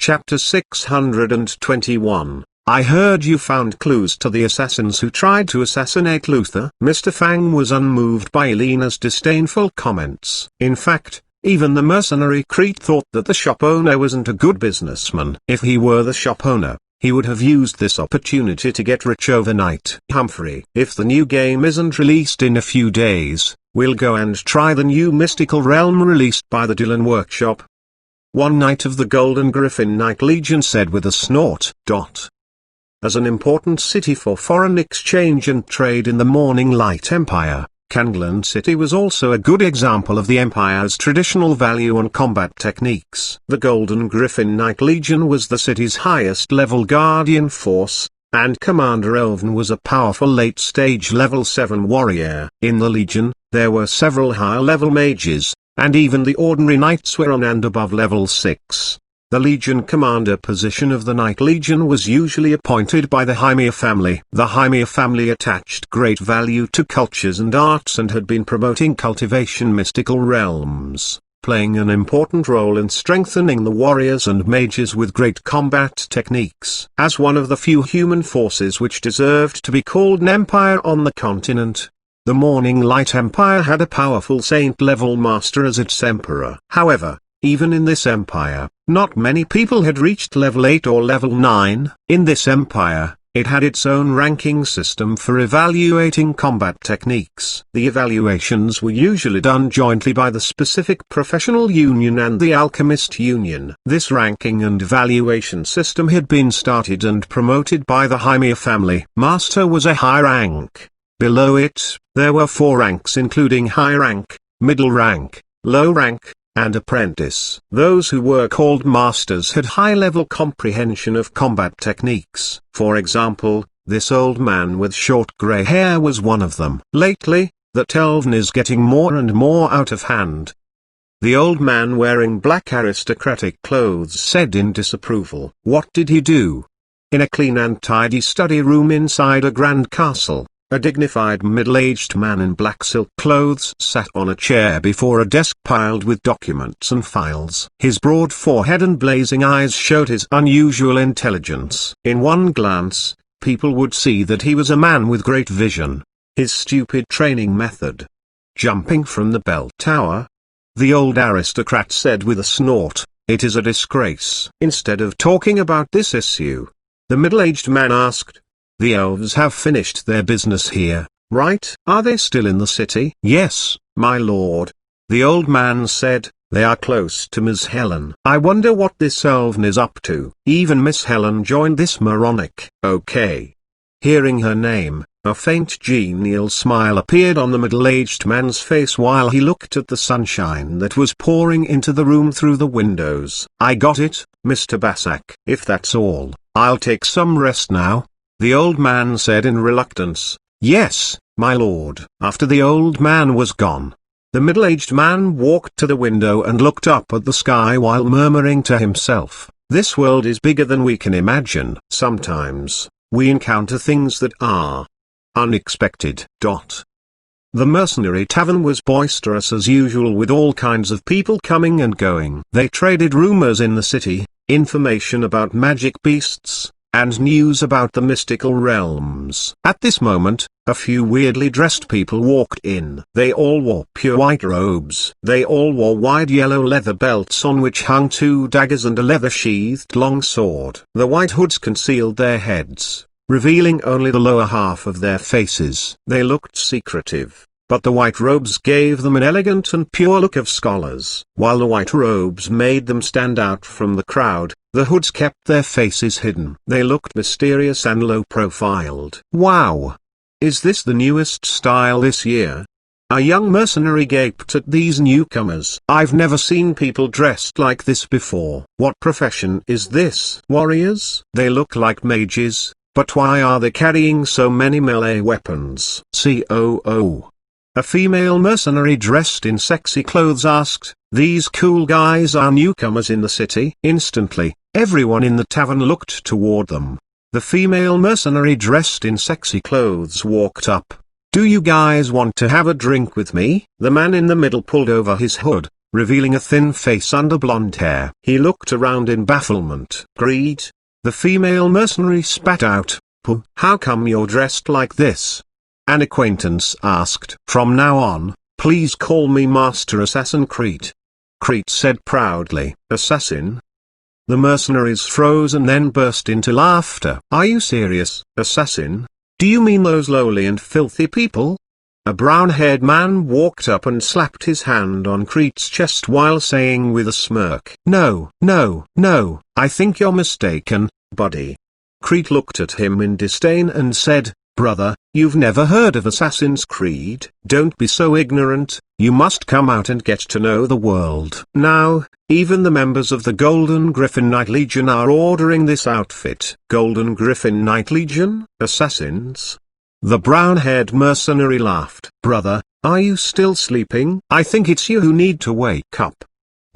Chapter 621. I heard you found clues to the assassins who tried to assassinate Luther. Mr. Fang was unmoved by Elena's disdainful comments. In fact, even the mercenary Crete thought that the shop owner wasn't a good businessman. If he were the shop owner, he would have used this opportunity to get rich overnight. Humphrey, if the new game isn't released in a few days, we'll go and try the new Mystical Realm released by the Dylan Workshop. One knight of the Golden Griffin Knight Legion said with a snort. As an important city for foreign exchange and trade in the Morning Light Empire, Kanglan City was also a good example of the Empire's traditional value on combat techniques. The Golden Griffin Knight Legion was the city's highest-level guardian force, and Commander Elven was a powerful late-stage level 7 warrior. In the Legion, there were several higher-level mages, and even the ordinary knights were on and above level 6. The Legion commander position of the Knight Legion was usually appointed by the Hymia family. The Hymia family attached great value to cultures and arts and had been promoting cultivation mystical realms, playing an important role in strengthening the warriors and mages with great combat techniques. As one of the few human forces which deserved to be called an empire on the continent, the Morning Light Empire had a powerful saint-level master as its emperor. However, even in this empire, not many people had reached level 8 or level 9. In this empire, it had its own ranking system for evaluating combat techniques. The evaluations were usually done jointly by the specific professional union and the alchemist union. This ranking and evaluation system had been started and promoted by the Hymia family. Master was a high rank. Below it, there were 4 ranks including high rank, middle rank, low rank, and apprentice. Those who were called masters had high-level comprehension of combat techniques. For example, this old man with short grey hair was one of them. Lately, that Elven is getting more and more out of hand. The old man wearing black aristocratic clothes said in disapproval. What did he do? In a clean and tidy study room inside a grand castle, a dignified middle-aged man in black silk clothes sat on a chair before a desk piled with documents and files. His broad forehead and blazing eyes showed his unusual intelligence. In one glance, people would see that he was a man with great vision. His stupid training method. Jumping from the bell tower? The old aristocrat said with a snort, "It is a disgrace." Instead of talking about this issue, the middle-aged man asked, "The elves have finished their business here, right? Are they still in the city?" "Yes, my lord." The old man said, "They are close to Miss Helen. I wonder what this elven is up to." Even Miss Helen joined this moronic. Okay. Hearing her name, a faint genial smile appeared on the middle-aged man's face while he looked at the sunshine that was pouring into the room through the windows. "I got it, Mr. Basak. If that's all, I'll take some rest now," the old man said in reluctance. "Yes, my lord." After the old man was gone, the middle-aged man walked to the window and looked up at the sky while murmuring to himself, "This world is bigger than we can imagine." Sometimes, we encounter things that are unexpected. The mercenary tavern was boisterous as usual with all kinds of people coming and going. They traded rumors in the city, information about magic beasts, and news about the mystical realms. At this moment, a few weirdly dressed people walked in. They all wore pure white robes. They all wore wide yellow leather belts on which hung 2 daggers and a leather-sheathed long sword. The white hoods concealed their heads, revealing only the lower half of their faces. They looked secretive, but the white robes gave them an elegant and pure look of scholars. While the white robes made them stand out from the crowd, the hoods kept their faces hidden. They looked mysterious and low-profiled. "Wow! Is this the newest style this year?" A young mercenary gaped at these newcomers. "I've never seen people dressed like this before." "What profession is this?" "Warriors." "They look like mages, but why are they carrying so many melee weapons?" COO. A female mercenary dressed in sexy clothes asked, "These cool guys are newcomers in the city?" Instantly, everyone in the tavern looked toward them. The female mercenary dressed in sexy clothes walked up. "Do you guys want to have a drink with me?" The man in the middle pulled over his hood, revealing a thin face under blonde hair. He looked around in bafflement. Greed? The female mercenary spat out. "Pooh, how come you're dressed like this?" An acquaintance asked. "From now on, please call me Master Assassin Crete." Crete said proudly. "Assassin?" The mercenaries froze and then burst into laughter. "Are you serious, assassin? Do you mean those lowly and filthy people?" A brown-haired man walked up and slapped his hand on Crete's chest while saying with a smirk, "No, no, no, I think you're mistaken, buddy." Crete looked at him in disdain and said, "Brother, you've never heard of Assassin's Creed? Don't be so ignorant, you must come out and get to know the world." Now, even the members of the Golden Griffin Knight Legion are ordering this outfit. Golden Griffin Knight Legion, assassins? The brown-haired mercenary laughed. "Brother, are you still sleeping? I think it's you who need to wake up."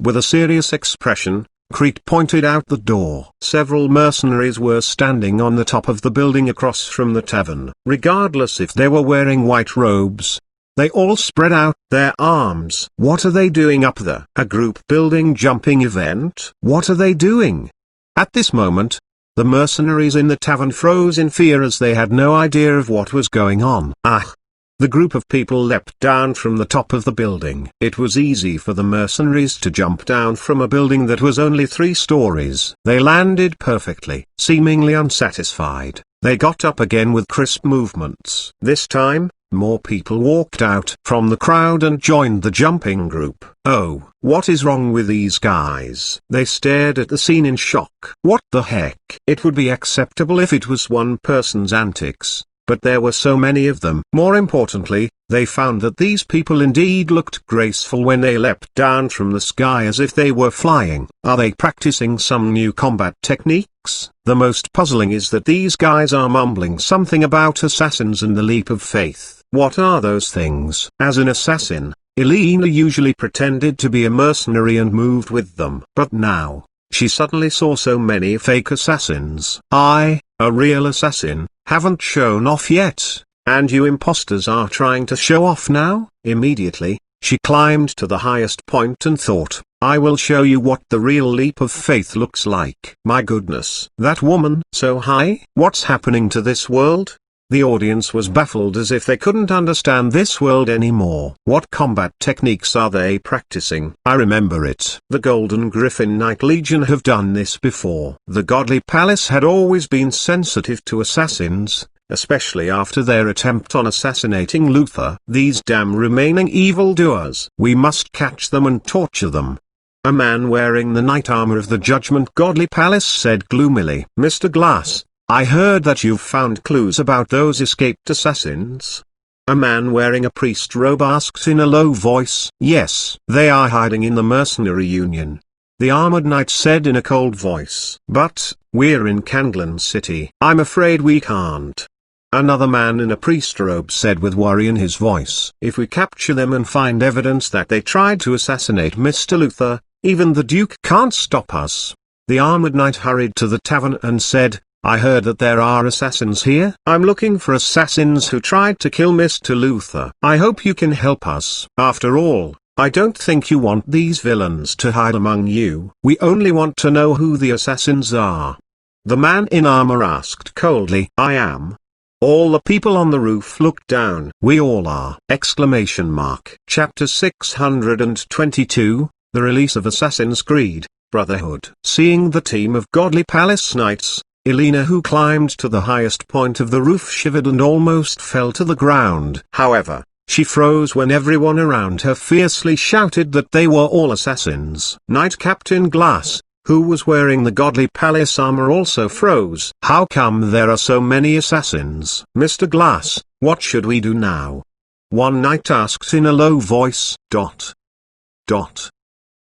With a serious expression, Crete pointed out the door. Several mercenaries were standing on the top of the building across from the tavern. Regardless if they were wearing white robes, they all spread out their arms. What are they doing up there? A group building jumping event? What are they doing? At this moment, the mercenaries in the tavern froze in fear as they had no idea of what was going on. Ah! The group of people leapt down from the top of the building. It was easy for the mercenaries to jump down from a building that was only 3 stories. They landed perfectly. Seemingly unsatisfied, they got up again with crisp movements. This time, more people walked out from the crowd and joined the jumping group. "Oh, what is wrong with these guys?" They stared at the scene in shock. What the heck? It would be acceptable if it was one person's antics, but there were so many of them. More importantly, they found that these people indeed looked graceful when they leapt down from the sky as if they were flying. Are they practicing some new combat techniques? The most puzzling is that these guys are mumbling something about assassins and the leap of faith. What are those things? As an assassin, Elena usually pretended to be a mercenary and moved with them. But now, she suddenly saw so many fake assassins. "I, a real assassin, haven't shown off yet, and you imposters are trying to show off now?" Immediately, she climbed to the highest point and thought, "I will show you what the real leap of faith looks like." My goodness, that woman so high? What's happening to this world? The audience was baffled as if they couldn't understand this world anymore. What combat techniques are they practicing? I remember it. The Golden Griffin Knight Legion have done this before. The Godly Palace had always been sensitive to assassins, especially after their attempt on assassinating Luther. These damn remaining evildoers. We must catch them and torture them. A man wearing the knight armor of the Judgment Godly Palace said gloomily, "Mr. Glass, I heard that you've found clues about those escaped assassins." A man wearing a priest robe asked in a low voice. "Yes, they are hiding in the mercenary union," the armored knight said in a cold voice. "But, we're in Kanglan City. I'm afraid we can't." Another man in a priest robe said with worry in his voice. "If we capture them and find evidence that they tried to assassinate Mr. Luther, even the Duke can't stop us." The armored knight hurried to the tavern and said, "I heard that there are assassins here. I'm looking for assassins who tried to kill Mr. Luther. I hope you can help us. After all, I don't think you want these villains to hide among you. We only want to know who the assassins are." The man in armor asked coldly, "I am." All the people on the roof looked down. "We all are!" Exclamation mark. Chapter 622, The Release of Assassin's Creed, Brotherhood. Seeing the team of Godly Palace Knights, Elena, who climbed to the highest point of the roof, shivered and almost fell to the ground. However, she froze when everyone around her fiercely shouted that they were all assassins. Knight Captain Glass, who was wearing the Godly Palace armor, also froze. "How come there are so many assassins?" "Mr. Glass, what should we do now?" one knight asked in a low voice.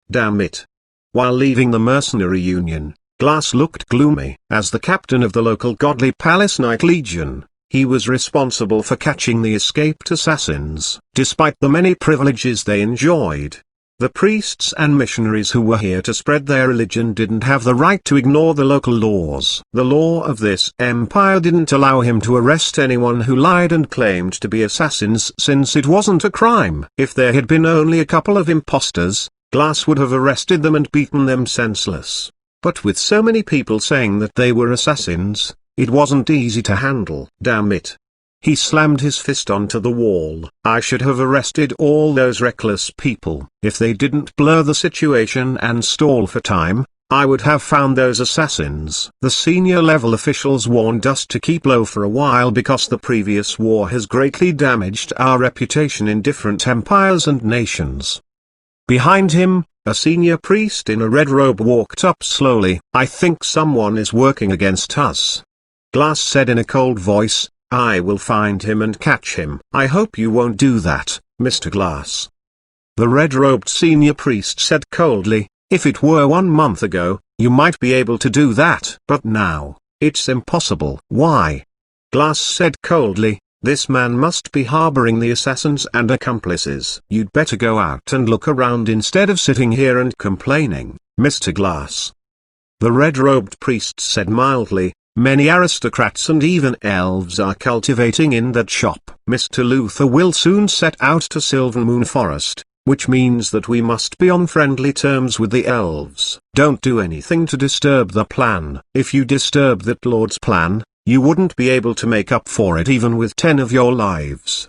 Damn it. While leaving the mercenary union, Glass looked gloomy. As the captain of the local Godly Palace Knight Legion, he was responsible for catching the escaped assassins. Despite the many privileges they enjoyed, the priests and missionaries who were here to spread their religion didn't have the right to ignore the local laws. The law of this empire didn't allow him to arrest anyone who lied and claimed to be assassins, since it wasn't a crime. If there had been only a couple of imposters, Glass would have arrested them and beaten them senseless. But with so many people saying that they were assassins, it wasn't easy to handle. Damn it. He slammed his fist onto the wall. I should have arrested all those reckless people. If they didn't blur the situation and stall for time, I would have found those assassins. The senior level officials warned us to keep low for a while because the previous war has greatly damaged our reputation in different empires and nations. Behind him, a senior priest in a red robe walked up slowly. I think someone is working against us. Glass said in a cold voice, I will find him and catch him. I hope you won't do that, Mr. Glass. The red-robed senior priest said coldly, if it were 1 month ago, you might be able to do that. But now, it's impossible. Why? Glass said coldly, this man must be harboring the assassins and accomplices. You'd better go out and look around instead of sitting here and complaining, Mr. Glass. The red-robed priest said mildly, many aristocrats and even elves are cultivating in that shop. Mr. Luther will soon set out to Sylvanmoon Forest, which means that we must be on friendly terms with the elves. Don't do anything to disturb the plan. If you disturb that lord's plan, you wouldn't be able to make up for it even with 10 of your lives.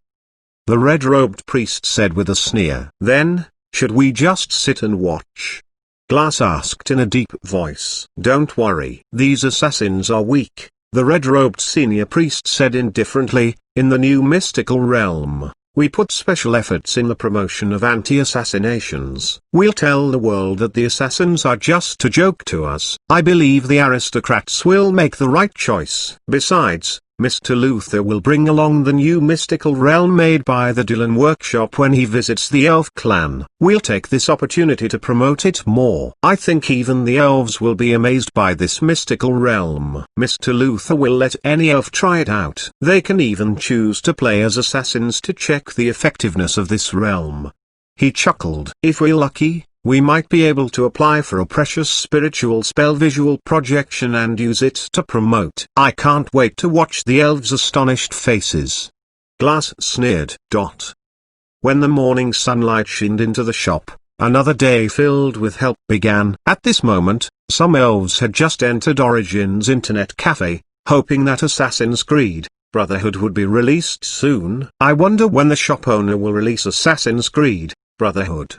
The red-robed priest said with a sneer. Then, should we just sit and watch? Glass asked in a deep voice. Don't worry. These assassins are weak, the red-robed senior priest said indifferently. In the new mystical realm, we put special efforts in the promotion of anti-assassinations. We'll tell the world that the assassins are just a joke to us. I believe the aristocrats will make the right choice. Besides, Mr. Luther will bring along the new mystical realm made by the Dylan Workshop when he visits the elf clan. We'll take this opportunity to promote it more. I think even the elves will be amazed by this mystical realm. Mr. Luther will let any elf try it out. They can even choose to play as assassins to check the effectiveness of this realm. He chuckled. If we're lucky, we might be able to apply for a precious spiritual spell visual projection and use it to promote. I can't wait to watch the elves' astonished faces. Glass sneered. When the morning sunlight shined into the shop, another day filled with help began. At this moment, some elves had just entered Origin's internet cafe, hoping that Assassin's Creed Brotherhood would be released soon. I wonder when the shop owner will release Assassin's Creed Brotherhood.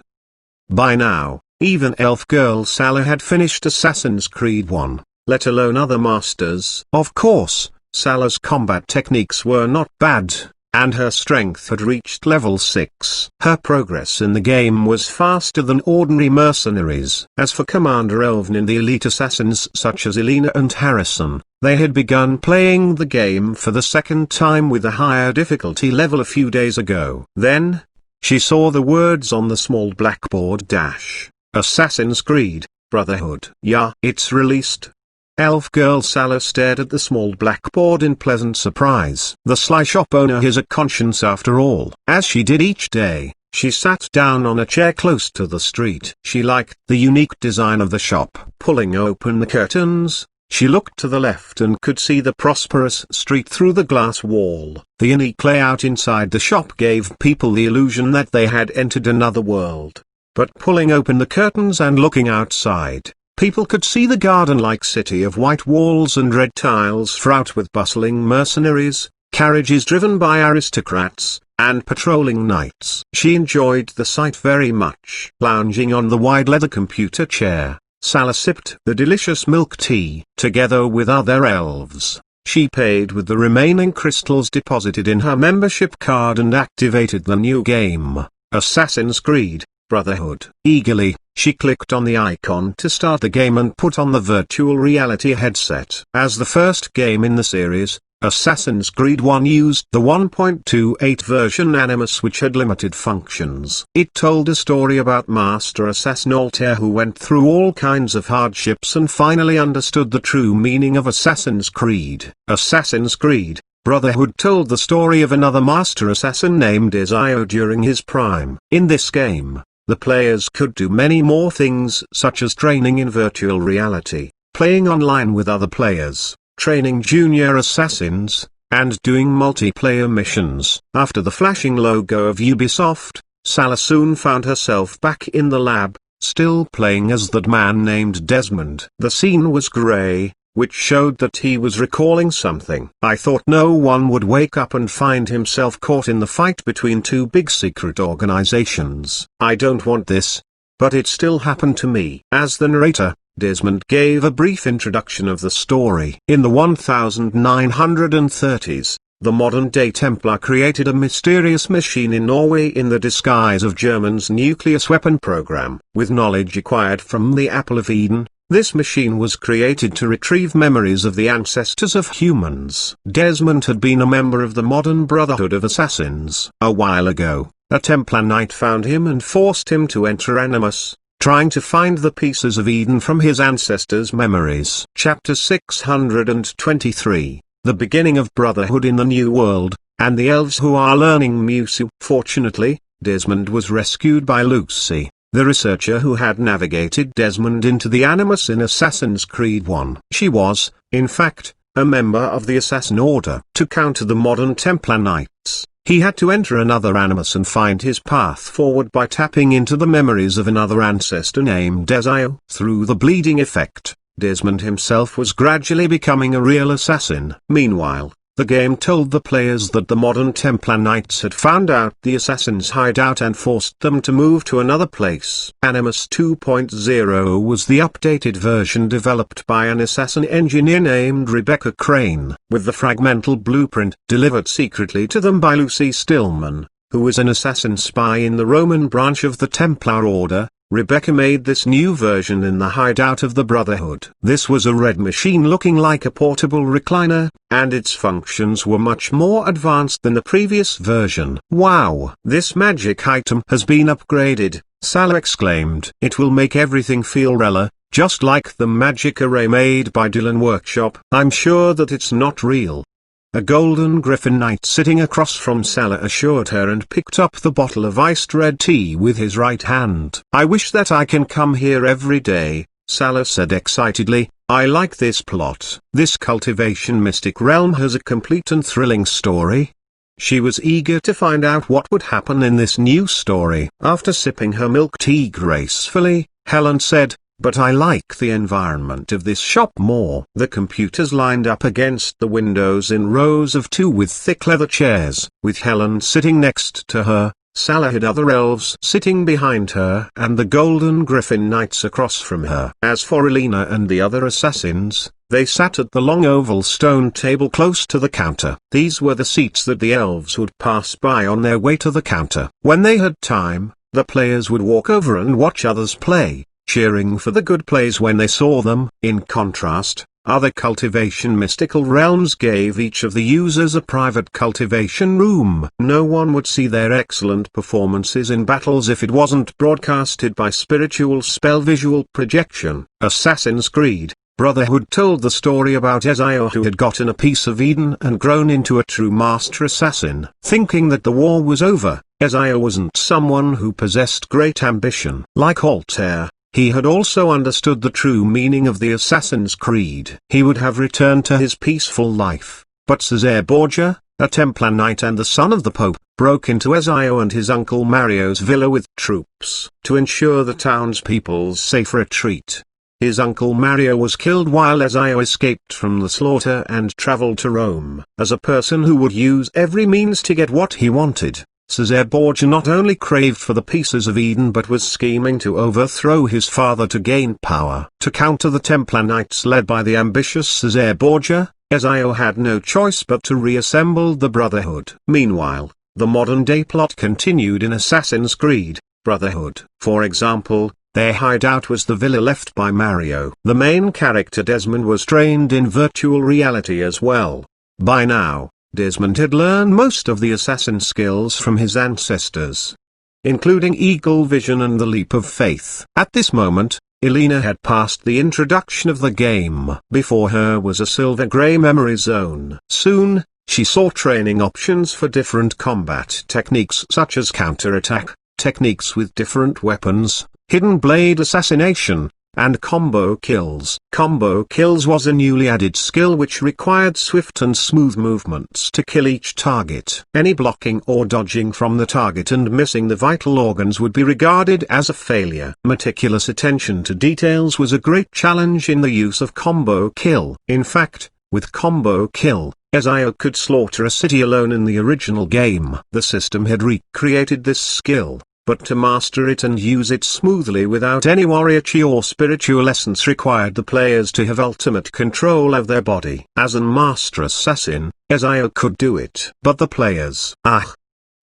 By now, even elf girl Salah had finished Assassin's Creed 1, let alone other masters. Of course, Salah's combat techniques were not bad, and her strength had reached level 6. Her progress in the game was faster than ordinary mercenaries. As for Commander Elvin and the elite assassins such as Elena and Harrison, they had begun playing the game for the second time with a higher difficulty level a few days ago. Then, she saw the words on the small blackboard dash, Assassin's Creed Brotherhood. Yeah, it's released. Elf girl Salah stared at the small blackboard in pleasant surprise. The sly shop owner has a conscience after all. As she did each day, she sat down on a chair close to the street. She liked the unique design of the shop. Pulling open the curtains, she looked to the left and could see the prosperous street through the glass wall. The unique layout inside the shop gave people the illusion that they had entered another world. But pulling open the curtains and looking outside, people could see the garden-like city of white walls and red tiles fraught with bustling mercenaries, carriages driven by aristocrats, and patrolling knights. She enjoyed the sight very much. Lounging on the wide leather computer chair, Salah sipped the delicious milk tea. Together with other elves, she paid with the remaining crystals deposited in her membership card and activated the new game, Assassin's Creed Brotherhood. Eagerly, she clicked on the icon to start the game and put on the virtual reality headset. As the first game in the series, Assassin's Creed 1 used the 1.28 version Animus, which had limited functions. It told a story about Master Assassin Altair, who went through all kinds of hardships and finally understood the true meaning of Assassin's Creed. Assassin's Creed Brotherhood told the story of another Master Assassin named Ezio during his prime. In this game, the players could do many more things, such as training in virtual reality, playing online with other players, training junior assassins, and doing multiplayer missions. After the flashing logo of Ubisoft, Salah soon found herself back in the lab, still playing as that man named Desmond. The scene was grey, which showed that he was recalling something. I thought no one would wake up and find himself caught in the fight between two big secret organizations. I don't want this. But it still happened to me. As the narrator, Desmond gave a brief introduction of the story. In the 1930s, the modern-day Templar created a mysterious machine in Norway in the disguise of Germany's nuclear weapon program. With knowledge acquired from the Apple of Eden, this machine was created to retrieve memories of the ancestors of humans. Desmond had been a member of the modern Brotherhood of Assassins. A while ago, a Templar knight found him and forced him to enter Animus, trying to find the pieces of Eden from his ancestors' memories. Chapter 623, The Beginning of Brotherhood in the New World, and the Elves Who Are Learning Musu. Fortunately, Desmond was rescued by Lucy, the researcher who had navigated Desmond into the Animus in Assassin's Creed 1. She was, in fact, a member of the Assassin Order. To counter the modern Templar Knights, he had to enter another Animus and find his path forward by tapping into the memories of another ancestor named Ezio. Through the bleeding effect, Desmond himself was gradually becoming a real assassin. Meanwhile, the game told the players that the modern Templar Knights had found out the assassins' hideout and forced them to move to another place. Animus 2.0 was the updated version developed by an assassin engineer named Rebecca Crane, with the fragmental blueprint delivered secretly to them by Lucy Stillman, who was an assassin spy in the Roman branch of the Templar Order. Rebecca made this new version in the hideout of the Brotherhood. This was a red machine looking like a portable recliner, and its functions were much more advanced than the previous version. "Wow! This magic item has been upgraded," Salah exclaimed. "It will make everything feel realer, just like the magic array made by Dylan Workshop. I'm sure that it's not real." A golden griffin knight sitting across from Salah assured her and picked up the bottle of iced red tea with his right hand. "I wish that I can come here every day," Salah said excitedly. "I like this plot. This cultivation mystic realm has a complete and thrilling story." She was eager to find out what would happen in this new story. After sipping her milk tea gracefully, Helen said, "But I like the environment of this shop more." The computers lined up against the windows in rows of two with thick leather chairs. With Helen sitting next to her, Salah had other elves sitting behind her and the golden griffin knights across from her. As for Elena and the other assassins, they sat at the long oval stone table close to the counter. These were the seats that the elves would pass by on their way to the counter. When they had time, the players would walk over and watch others play, cheering for the good plays when they saw them. In contrast, other cultivation mystical realms gave each of the users a private cultivation room. No one would see their excellent performances in battles if it wasn't broadcasted by spiritual spell visual projection. Assassin's Creed Brotherhood told the story about Ezio, who had gotten a piece of Eden and grown into a true master assassin. Thinking that the war was over, Ezio wasn't someone who possessed great ambition. Like Altair, he had also understood the true meaning of the Assassin's Creed. He would have returned to his peaceful life, but Cesare Borgia, a Templar knight and the son of the Pope, broke into Ezio and his uncle Mario's villa with troops. To ensure the townspeople's safe retreat, his uncle Mario was killed while Ezio escaped from the slaughter and traveled to Rome. As a person who would use every means to get what he wanted, Cesare Borgia not only craved for the pieces of Eden but was scheming to overthrow his father to gain power. To counter the Templar Knights led by the ambitious Cesare Borgia, Ezio had no choice but to reassemble the Brotherhood. Meanwhile, the modern-day plot continued in Assassin's Creed Brotherhood. For example, their hideout was the villa left by Mario. The main character Desmond was trained in virtual reality as well. By now, Desmond had learned most of the assassin skills from his ancestors, including eagle vision and the leap of faith. At this moment, Elena had passed the introduction of the game. Before her was a silver-grey memory zone. Soon, she saw training options for different combat techniques such as counterattack, techniques with different weapons, hidden blade assassination, and combo kills. Combo kills was a newly added skill which required swift and smooth movements to kill each target. Any blocking or dodging from the target and missing the vital organs would be regarded as a failure. Meticulous attention to details was a great challenge in the use of combo kill. In fact, with combo kill, Ezio could slaughter a city alone in the original game. The system had recreated this skill, but to master it and use it smoothly without any warrior chi or spiritual essence required the players to have ultimate control of their body. As an master assassin, Ezio could do it. But the players...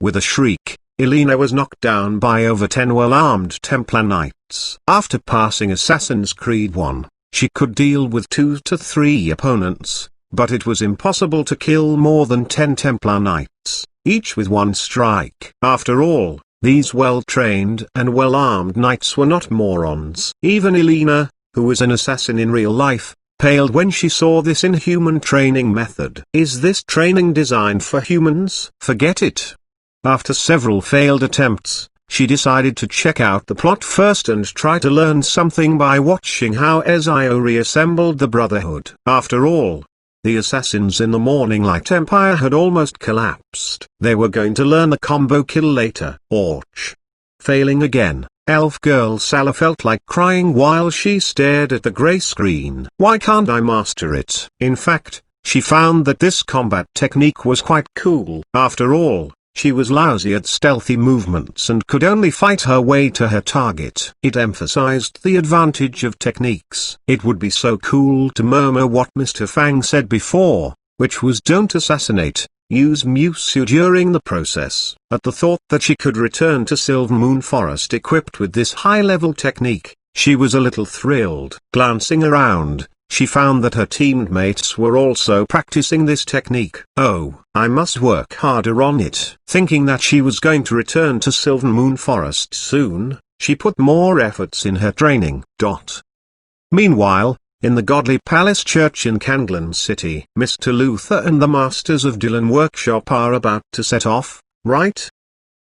With a shriek, Elena was knocked down by over 10 well-armed Templar knights. After passing Assassin's Creed 1, she could deal with 2 to 3 opponents, but it was impossible to kill more than 10 Templar knights, each with one strike. After all, these well-trained and well-armed knights were not morons. Even Elena, who was an assassin in real life, paled when she saw this inhuman training method. Is this training designed for humans? Forget it. After several failed attempts, she decided to check out the plot first and try to learn something by watching how Ezio reassembled the Brotherhood. After all, the assassins in the Morning Light Empire had almost collapsed. They were going to learn the combo kill later. Ouch. Failing again, elf girl Sala felt like crying while she stared at the grey screen. Why can't I master it? In fact, she found that this combat technique was quite cool. After all, she was lousy at stealthy movements and could only fight her way to her target. It emphasized the advantage of techniques. It would be so cool to murmur what Mr. Fang said before, which was don't assassinate, use Musu during the process. At the thought that she could return to Sylvan Forest equipped with this high-level technique, she was a little thrilled. Glancing around, she found that her teammates were also practicing this technique. Oh, I must work harder on it. Thinking that she was going to return to Sylvan Forest soon, she put more efforts in her training. Meanwhile, in the Godly Palace Church in Kanglan City, Mr. Luther and the Masters of Dylan Workshop are about to set off, right?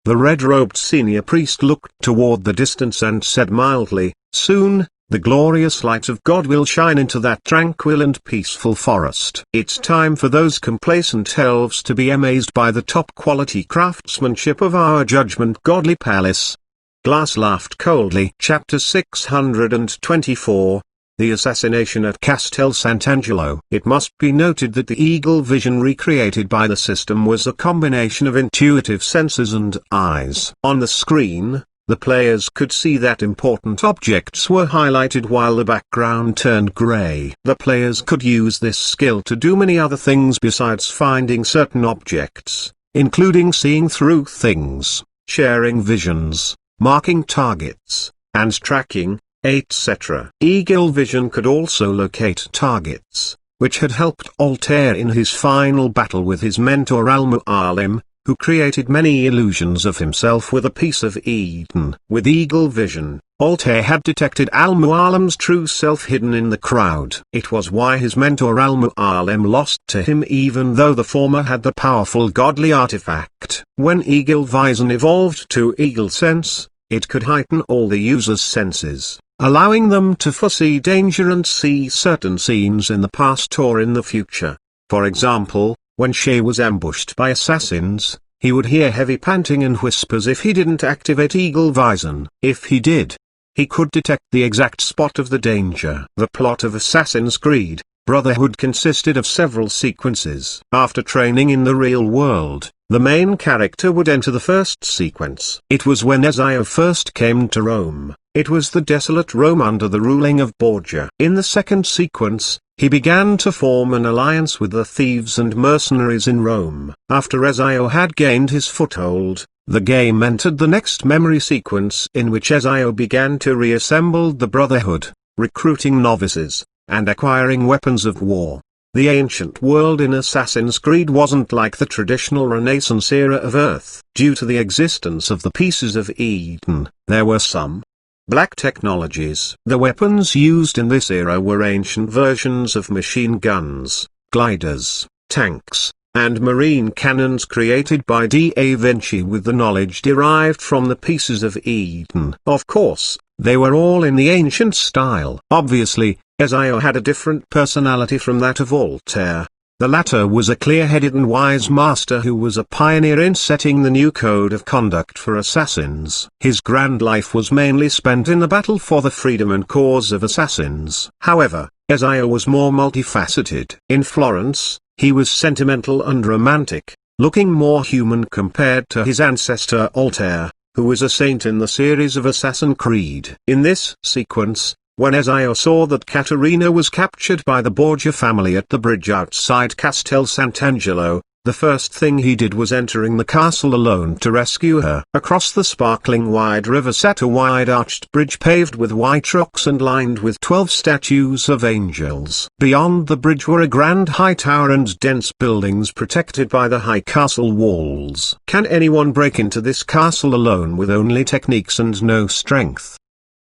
The red-robed senior priest looked toward the distance and said mildly, soon, the glorious light of God will shine into that tranquil and peaceful forest. It's time for those complacent elves to be amazed by the top-quality craftsmanship of our Judgment Godly Palace. Glass laughed coldly. Chapter 624, The Assassination at Castel Sant'Angelo. It must be noted that the eagle vision recreated by the system was a combination of intuitive senses and eyes. On the screen, the players could see that important objects were highlighted while the background turned gray. The players could use this skill to do many other things besides finding certain objects, including seeing through things, sharing visions, marking targets, and tracking, etc. Eagle vision could also locate targets, which had helped Altair in his final battle with his mentor Al-Mu'alim, who created many illusions of himself with a piece of Eden. With eagle vision, Altair had detected Al-Mu'alim's true self hidden in the crowd. It was why his mentor Al-Mu'alim lost to him even though the former had the powerful godly artifact. When eagle vision evolved to eagle sense, it could heighten all the user's senses, allowing them to foresee danger and see certain scenes in the past or in the future. For example, when Shay was ambushed by assassins, he would hear heavy panting and whispers if he didn't activate eagle vision. If he did, he could detect the exact spot of the danger. The plot of Assassin's Creed Brotherhood consisted of several sequences. After training in the real world, the main character would enter the first sequence. It was when Ezio first came to Rome. It was the desolate Rome under the ruling of Borgia. In the second sequence, he began to form an alliance with the thieves and mercenaries in Rome. After Ezio had gained his foothold, the game entered the next memory sequence in which Ezio began to reassemble the Brotherhood, recruiting novices, and acquiring weapons of war. The ancient world in Assassin's Creed wasn't like the traditional Renaissance era of Earth. Due to the existence of the pieces of Eden, there were some black technologies. The weapons used in this era were ancient versions of machine guns, gliders, tanks, and marine cannons created by Da Vinci with the knowledge derived from the pieces of Eden. Of course, They were all in the ancient style. Obviously, Ezio had a different personality from that of Altair. The latter was a clear-headed and wise master who was a pioneer in setting the new code of conduct for assassins. His grand life was mainly spent in the battle for the freedom and cause of assassins. However, Ezio was more multifaceted. In Florence, he was sentimental and romantic, looking more human compared to his ancestor Altair, who was a saint in the series of Assassin's Creed. In this sequence, when Ezio saw that Caterina was captured by the Borgia family at the bridge outside Castel Sant'Angelo, the first thing he did was entering the castle alone to rescue her. Across the sparkling wide river sat a wide arched bridge paved with white rocks and lined with 12 statues of angels. Beyond the bridge were a grand high tower and dense buildings protected by the high castle walls. Can anyone break into this castle alone with only techniques and no strength?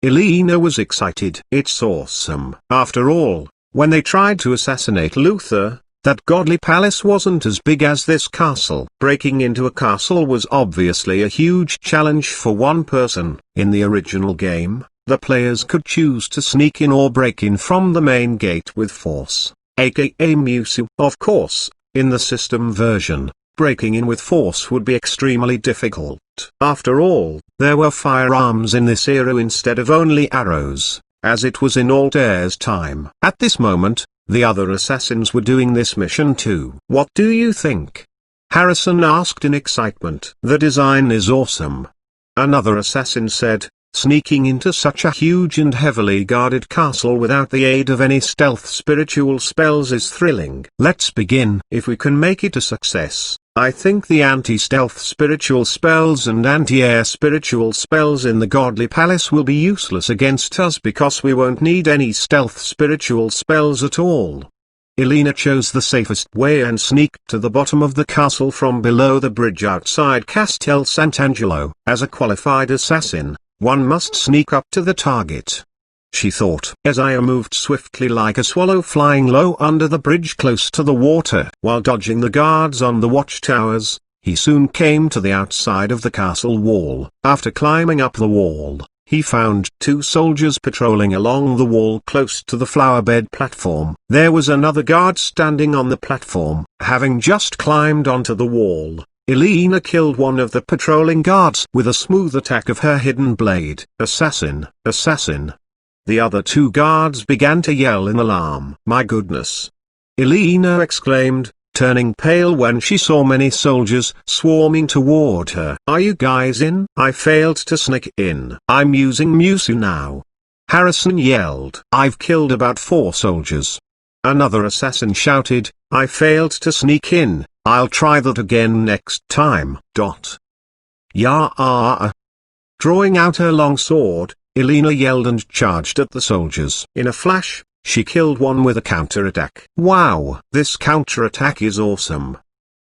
Elena was excited. It's awesome. After all, when they tried to assassinate Luther, that godly palace wasn't as big as this castle. Breaking into a castle was obviously a huge challenge for one person. In the original game, the players could choose to sneak in or break in from the main gate with force, aka Musu. Of course, in the system version, breaking in with force would be extremely difficult. After all, there were firearms in this era instead of only arrows, as it was in Altair's time. At this moment, the other assassins were doing this mission too. What do you think? Harrison asked in excitement. The design is awesome. Another assassin said, sneaking into such a huge and heavily guarded castle without the aid of any stealth spiritual spells is thrilling. Let's begin. If we can make it a success, I think the anti-stealth spiritual spells and anti-air spiritual spells in the Godly Palace will be useless against us because we won't need any stealth spiritual spells at all. Elena chose the safest way and sneaked to the bottom of the castle from below the bridge outside Castel Sant'Angelo. As a qualified assassin, one must sneak up to the target, she thought. Ezio moved swiftly like a swallow flying low under the bridge close to the water. While dodging the guards on the watchtowers, he soon came to the outside of the castle wall. After climbing up the wall, he found 2 soldiers patrolling along the wall close to the flowerbed platform. There was another guard standing on the platform. Having just climbed onto the wall, Elena killed one of the patrolling guards with a smooth attack of her hidden blade. Assassin, assassin. The other 2 guards began to yell in alarm. My goodness! Elena exclaimed, turning pale when she saw many soldiers swarming toward her. Are you guys in? I failed to sneak in. I'm using Musu now. Harrison yelled. I've killed about 4 soldiers. Another assassin shouted, I failed to sneak in. I'll try that again next time. Yeah. Drawing out her long sword, Elena yelled and charged at the soldiers. In a flash, she killed one with a counterattack. Wow! This counterattack is awesome.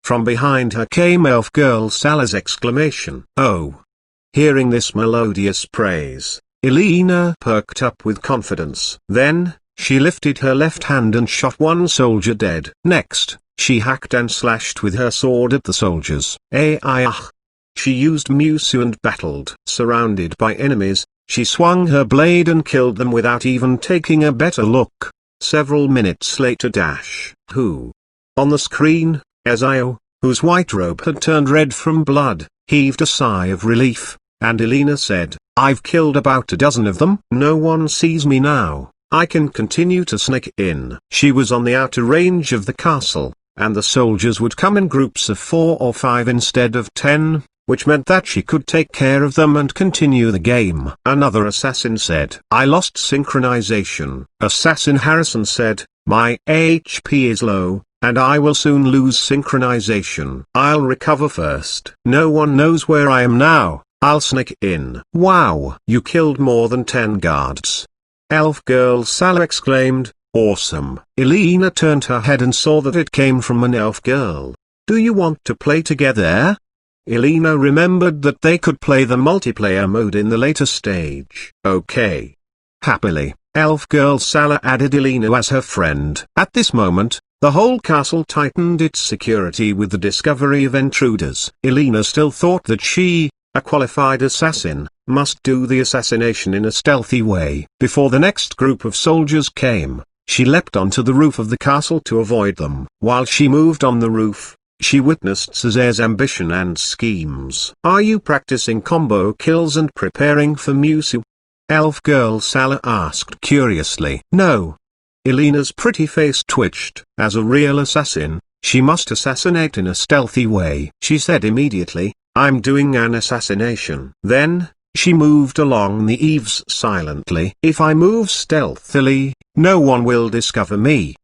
From behind her came elf girl Sala's exclamation. Oh! Hearing this melodious praise, Elena perked up with confidence. Then, she lifted her left hand and shot one soldier dead. Next, she hacked and slashed with her sword at the soldiers. She used Musu and battled. Surrounded by enemies, she swung her blade and killed them without even taking a better look. Several minutes later Who? On the screen, Ezio, whose white robe had turned red from blood, heaved a sigh of relief, and Elena said, I've killed about a dozen of them. No one sees me now. I can continue to sneak in. She was on the outer range of the castle, and the soldiers would come in groups of 4 or 5 instead of 10, which meant that she could take care of them and continue the game. Another assassin said, I lost synchronization. Assassin Harrison said, my HP is low, and I will soon lose synchronization. I'll recover first. No one knows where I am now. I'll sneak in. Wow! You killed more than 10 guards. Elf girl Sala exclaimed, awesome. Elena turned her head and saw that it came from an elf girl. Do you want to play together? Elena remembered that they could play the multiplayer mode in the later stage. Okay. Happily, elf girl Sala added Elena as her friend. At this moment, the whole castle tightened its security with the discovery of intruders. Elena still thought that she, a qualified assassin, must do the assassination in a stealthy way. Before the next group of soldiers came, she leapt onto the roof of the castle to avoid them. While she moved on the roof, she witnessed Cesar's ambition and schemes. "Are you practicing combo kills and preparing for Musu?" Elf girl Sala asked curiously. "No." Elena's pretty face twitched. As a real assassin, she must assassinate in a stealthy way. She said immediately, "I'm doing an assassination." Then, she moved along the eaves silently. "If I move stealthily, no one will discover me."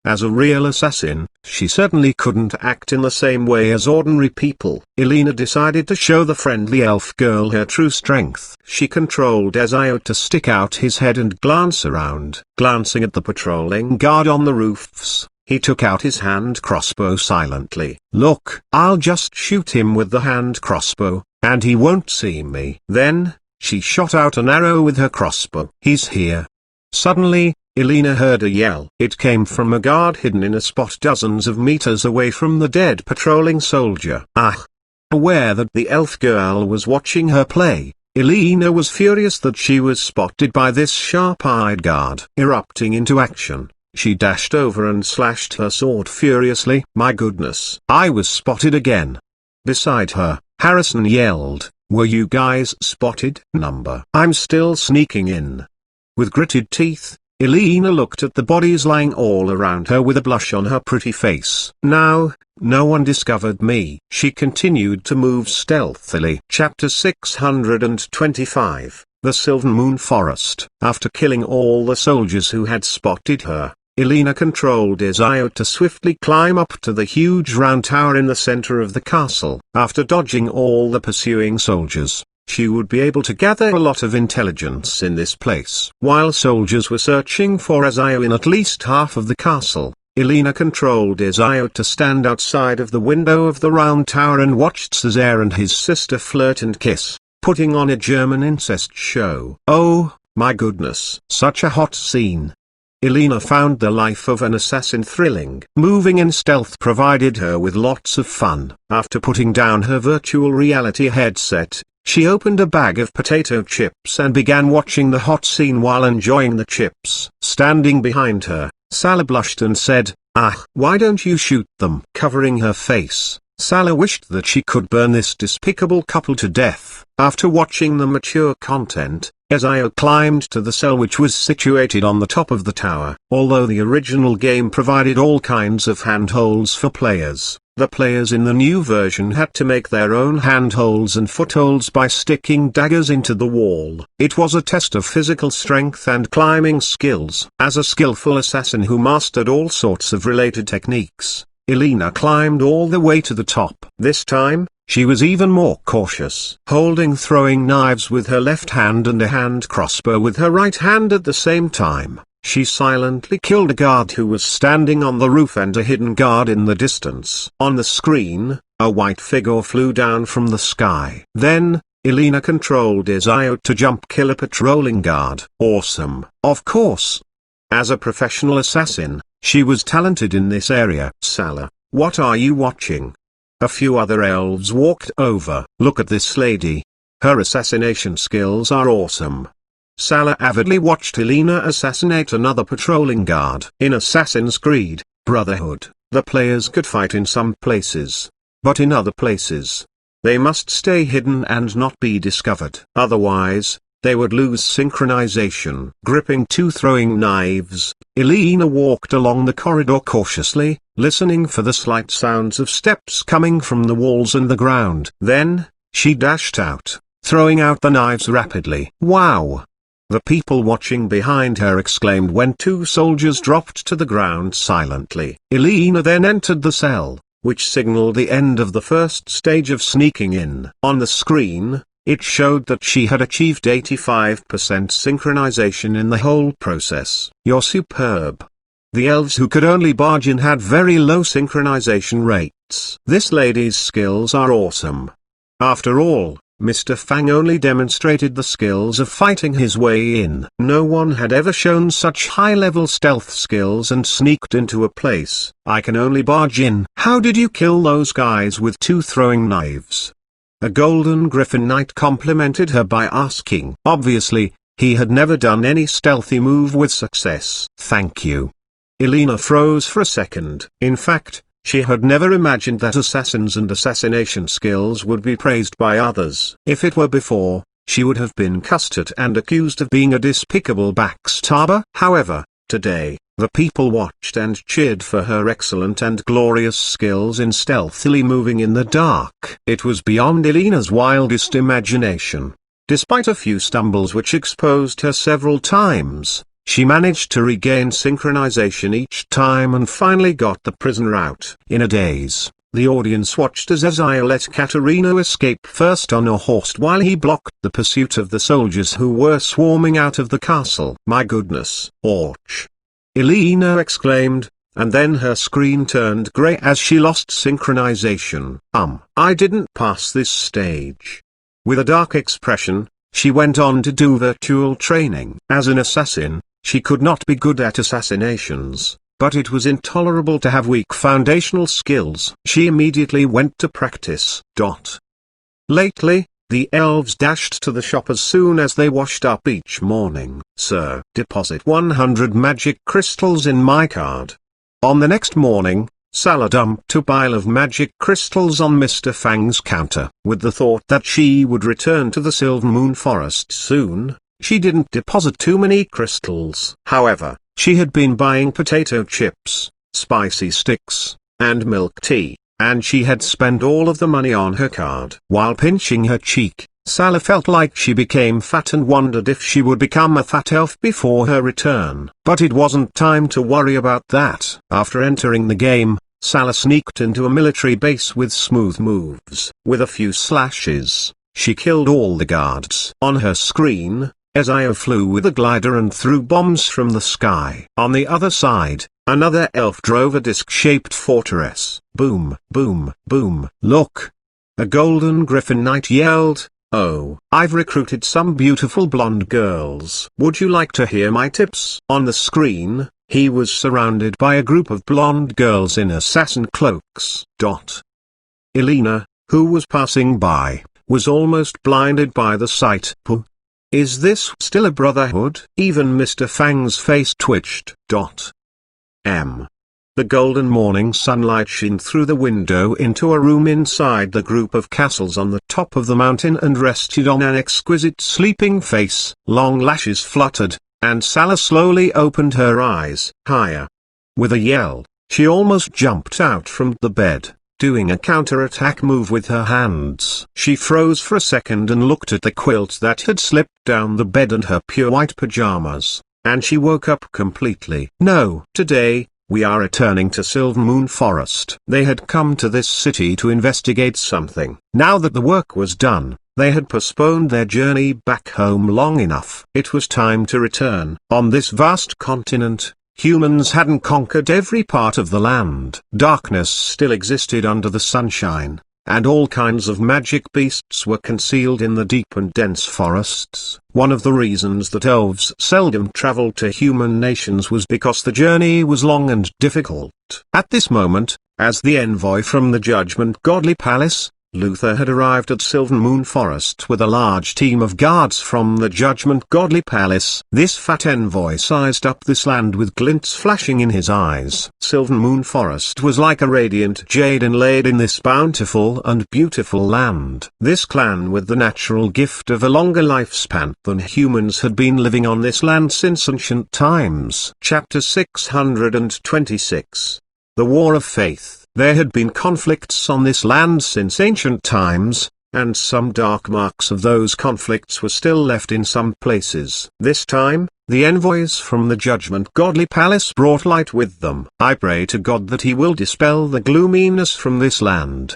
As a real assassin, she certainly couldn't act in the same way as ordinary people. Elena decided to show the friendly elf girl her true strength. She controlled Ezio to stick out his head and glance around. Glancing at the patrolling guard on the roofs, he took out his hand crossbow silently. "Look, I'll just shoot him with the hand crossbow, and he won't see me." Then, she shot out an arrow with her crossbow. "He's here." Suddenly, Elena heard a yell. It came from a guard hidden in a spot dozens of meters away from the dead patrolling soldier. Aware that the elf girl was watching her play, Elena was furious that she was spotted by this sharp-eyed guard. Erupting into action, she dashed over and slashed her sword furiously. "My goodness, I was spotted again." Beside her, Harrison yelled, "Were you guys spotted?" "I'm still sneaking in." With gritted teeth, Elena looked at the bodies lying all around her with a blush on her pretty face. "Now, no one discovered me." She continued to move stealthily. Chapter 625, The Sylvan Moon Forest. After killing all the soldiers who had spotted her, Elena controlled Ezio to swiftly climb up to the huge round tower in the center of the castle. After dodging all the pursuing soldiers, she would be able to gather a lot of intelligence in this place. While soldiers were searching for Ezio in at least half of the castle, Elena controlled Ezio to stand outside of the window of the round tower and watched Cesar and his sister flirt and kiss, putting on a German incest show. Oh, my goodness. Such a hot scene. Elena found the life of an assassin thrilling. Moving in stealth provided her with lots of fun. After putting down her virtual reality headset, she opened a bag of potato chips and began watching the hot scene while enjoying the chips. Standing behind her, Sala blushed and said, "Why don't you shoot them?" Covering her face, Sala wished that she could burn this despicable couple to death. After watching the mature content, Ezio climbed to the cell which was situated on the top of the tower. Although the original game provided all kinds of handholds for players, the players in the new version had to make their own handholds and footholds by sticking daggers into the wall. It was a test of physical strength and climbing skills. As a skillful assassin who mastered all sorts of related techniques, Elena climbed all the way to the top. This time, she was even more cautious. Holding throwing knives with her left hand and a hand crossbow with her right hand at the same time, she silently killed a guard who was standing on the roof and a hidden guard in the distance. On the screen, a white figure flew down from the sky. Then, Elena controlled Ezio to jump kill a patrolling guard. Awesome. Of course. As a professional assassin, she was talented in this area. Sala, what are you watching? A few other elves walked over. Look at this lady. Her assassination skills are awesome. Sala avidly watched Elena assassinate another patrolling guard. In Assassin's Creed Brotherhood, the players could fight in some places, but in other places, they must stay hidden and not be discovered. Otherwise, they would lose synchronization. Gripping two throwing knives, Elena walked along the corridor cautiously, listening for the slight sounds of steps coming from the walls and the ground. Then, she dashed out, throwing out the knives rapidly. Wow! The people watching behind her exclaimed when two soldiers dropped to the ground silently. Elena then entered the cell, which signaled the end of the first stage of sneaking in. On the screen, it showed that she had achieved 85% synchronization in the whole process. You're superb. The elves who could only barge in had very low synchronization rates. This lady's skills are awesome. After all, Mr. Fang only demonstrated the skills of fighting his way in. No one had ever shown such high-level stealth skills and sneaked into a place. I can only barge in. How did you kill those guys with two throwing knives? A golden griffin knight complimented her by asking. Obviously, he had never done any stealthy move with success. "Thank you." Elena froze for a second. In fact, she had never imagined that assassins and assassination skills would be praised by others. If it were before, she would have been cussed at and accused of being a despicable backstabber. However, today, the people watched and cheered for her excellent and glorious skills in stealthily moving in the dark. It was beyond Elena's wildest imagination. Despite a few stumbles which exposed her several times, she managed to regain synchronization each time and finally got the prisoner out. In a daze, the audience watched as Isaiah let Katerina escape first on a horse while he blocked the pursuit of the soldiers who were swarming out of the castle. "My goodness, ouch!" Elena exclaimed, and then her screen turned grey as she lost synchronization. I didn't pass this stage." With a dark expression, she went on to do virtual training. As an assassin, she could not be good at assassinations, but it was intolerable to have weak foundational skills. She immediately went to practice. Lately, the elves dashed to the shop as soon as they washed up each morning. "Sir, deposit 100 magic crystals in my card." On the next morning, Salah dumped a pile of magic crystals on Mr. Fang's counter. With the thought that she would return to the Silver Moon Forest soon, she didn't deposit too many crystals. However, she had been buying potato chips, spicy sticks, and milk tea, and she had spent all of the money on her card. While pinching her cheek, Salah felt like she became fat and wondered if she would become a fat elf before her return. But it wasn't time to worry about that. After entering the game, Salah sneaked into a military base with smooth moves. With a few slashes, she killed all the guards. On her screen, Isaiah flew with a glider and threw bombs from the sky. On the other side, another elf drove a disc-shaped fortress. Boom, boom, boom. "Look!" A golden griffin knight yelled. "Oh, I've recruited some beautiful blonde girls. Would you like to hear my tips?" On the screen, he was surrounded by a group of blonde girls in assassin cloaks. Elena, who was passing by, was almost blinded by the sight. Is this still a brotherhood? Even Mr. Fang's face twitched. The golden morning sunlight shone through the window into a room inside the group of castles on the top of the mountain and rested on an exquisite sleeping face. Long lashes fluttered, and Salah slowly opened her eyes. Higher. With a yell, she almost jumped out from the bed, doing a counter-attack move with her hands. She froze for a second and looked at the quilt that had slipped down the bed and her pure white pajamas, and she woke up completely. No. Today, we are returning to Silver Moon Forest. They had come to this city to investigate something. Now that the work was done, they had postponed their journey back home long enough. It was time to return. On this vast continent, humans hadn't conquered every part of the land. Darkness still existed under the sunshine, and all kinds of magic beasts were concealed in the deep and dense forests. One of the reasons that elves seldom traveled to human nations was because the journey was long and difficult. At this moment, as the envoy from the Judgment Godly Palace, Luther had arrived at Silver Moon Forest with a large team of guards from the Judgment Godly Palace. This fat envoy sized up this land with glints flashing in his eyes. Silver Moon Forest was like a radiant jade inlaid in this bountiful and beautiful land. This clan with the natural gift of a longer lifespan than humans had been living on this land since ancient times. Chapter 626. The War of Faith. There had been conflicts on this land since ancient times, and some dark marks of those conflicts were still left in some places. This time, the envoys from the Judgment Godly Palace brought light with them. I pray to God that he will dispel the gloominess from this land.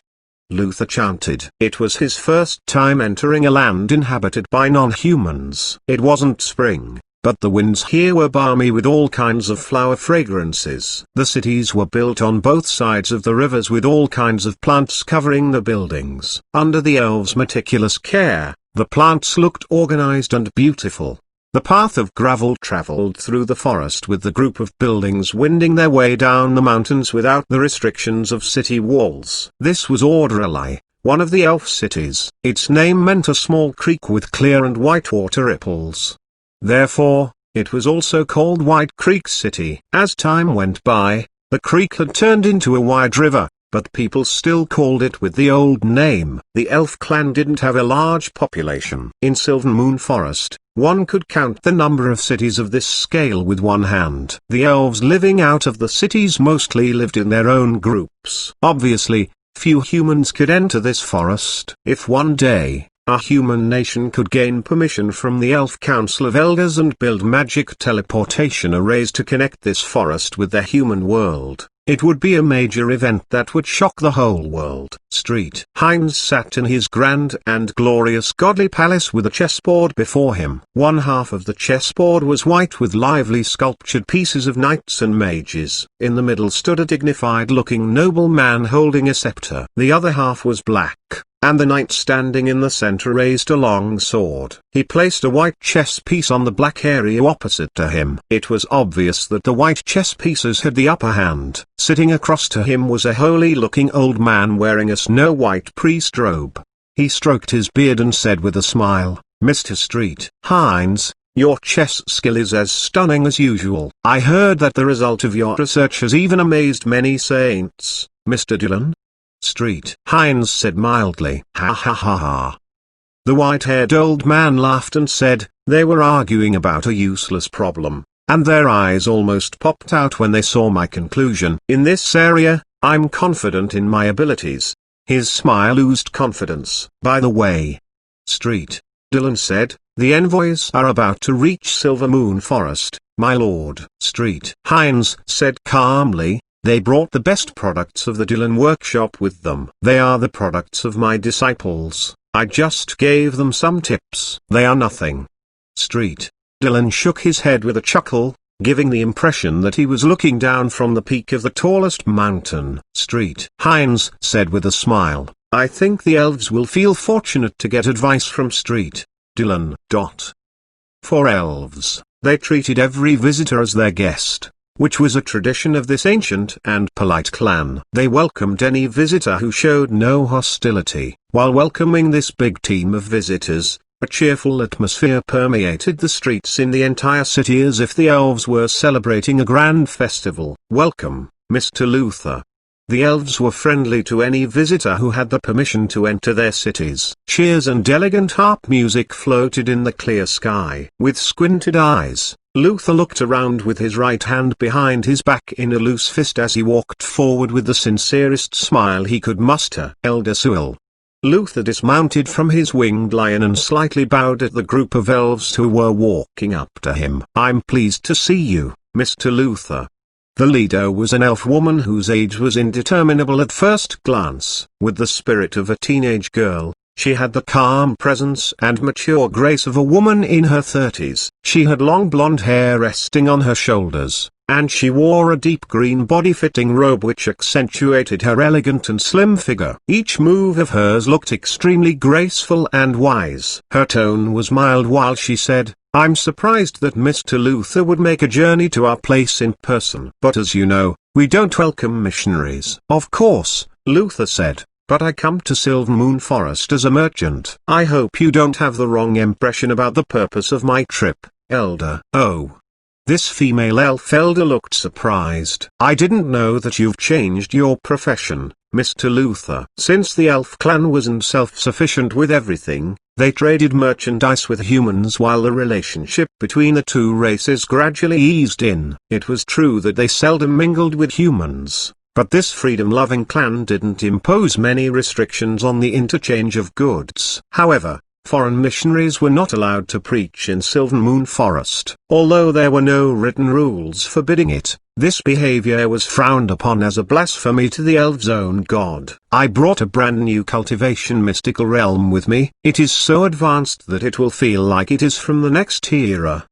Luther chanted. It was his first time entering a land inhabited by non-humans. It wasn't spring, but the winds here were balmy with all kinds of flower fragrances. The cities were built on both sides of the rivers with all kinds of plants covering the buildings. Under the elves' meticulous care, the plants looked organized and beautiful. The path of gravel traveled through the forest with the group of buildings winding their way down the mountains without the restrictions of city walls. This was orderly, one of the elf cities. Its name meant a small creek with clear and white water ripples. Therefore, it was also called White Creek City. As time went by, the creek had turned into a wide river, but people still called it with the old name. The elf clan didn't have a large population. In Sylvan Forest, one could count the number of cities of this scale with one hand. The elves living out of the cities mostly lived in their own groups. Obviously, few humans could enter this forest. If one day, a human nation could gain permission from the Elf Council of Elders and build magic teleportation arrays to connect this forest with the human world, it would be a major event that would shock the whole world. Heinz sat in his grand and glorious godly palace with a chessboard before him. One half of the chessboard was white with lively sculptured pieces of knights and mages. In the middle stood a dignified-looking nobleman holding a scepter. The other half was black, and the knight standing in the center raised a long sword. He placed a white chess piece on the black area opposite to him. It was obvious that the white chess pieces had the upper hand. Sitting across to him was a holy-looking old man wearing a snow-white priest robe. He stroked his beard and said with a smile, "Mr. Heinz, your chess skill is as stunning as usual. I heard that the result of your research has even amazed many saints, Mr. Dillon." Heinz said mildly, "Ha ha ha ha." The white-haired old man laughed and said, "They were arguing about a useless problem, and their eyes almost popped out when they saw my conclusion. In this area, I'm confident in my abilities." His smile oozed confidence. "By the way, Dillon said, the envoys are about to reach Silver Moon Forest, my lord." Heinz said calmly, "They brought the best products of the Dillon workshop with them. They are the products of my disciples. I just gave them some tips. They are nothing." Dillon shook his head with a chuckle, giving the impression that he was looking down from the peak of the tallest mountain. Heinz said with a smile, "I think the elves will feel fortunate to get advice from Dillon. For elves, they treated every visitor as their guest, which was a tradition of this ancient and polite clan. They welcomed any visitor who showed no hostility. While welcoming this big team of visitors, a cheerful atmosphere permeated the streets in the entire city as if the elves were celebrating a grand festival. "Welcome, Mr. Luther." The elves were friendly to any visitor who had the permission to enter their cities. Cheers and elegant harp music floated in the clear sky. With squinted eyes, Luther looked around with his right hand behind his back in a loose fist as he walked forward with the sincerest smile he could muster. "Elder Sewell." Luther dismounted from his winged lion and slightly bowed at the group of elves who were walking up to him. "I'm pleased to see you, Mr. Luther." The leader was an elf woman whose age was indeterminable at first glance. With the spirit of a teenage girl, she had the calm presence and mature grace of a woman in her 30s. She had long blonde hair resting on her shoulders, and she wore a deep green body-fitting robe which accentuated her elegant and slim figure. Each move of hers looked extremely graceful and wise. Her tone was mild while she said, "I'm surprised that Mr. Luther would make a journey to our place in person. But as you know, we don't welcome missionaries." "Of course," Luther said, "but I come to Silver Moon Forest as a merchant. I hope you don't have the wrong impression about the purpose of my trip, Elder." "Oh." This female elf elder looked surprised. "I didn't know that you've changed your profession, Mr. Luther." Since the elf clan wasn't self-sufficient with everything, they traded merchandise with humans while the relationship between the two races gradually eased in. It was true that they seldom mingled with humans, but this freedom-loving clan didn't impose many restrictions on the interchange of goods. However, foreign missionaries were not allowed to preach in Silver Moon Forest. Although there were no written rules forbidding it, this behavior was frowned upon as a blasphemy to the elves' own god. "I brought a brand new cultivation mystical realm with me. It is so advanced that it will feel like it is from the next era."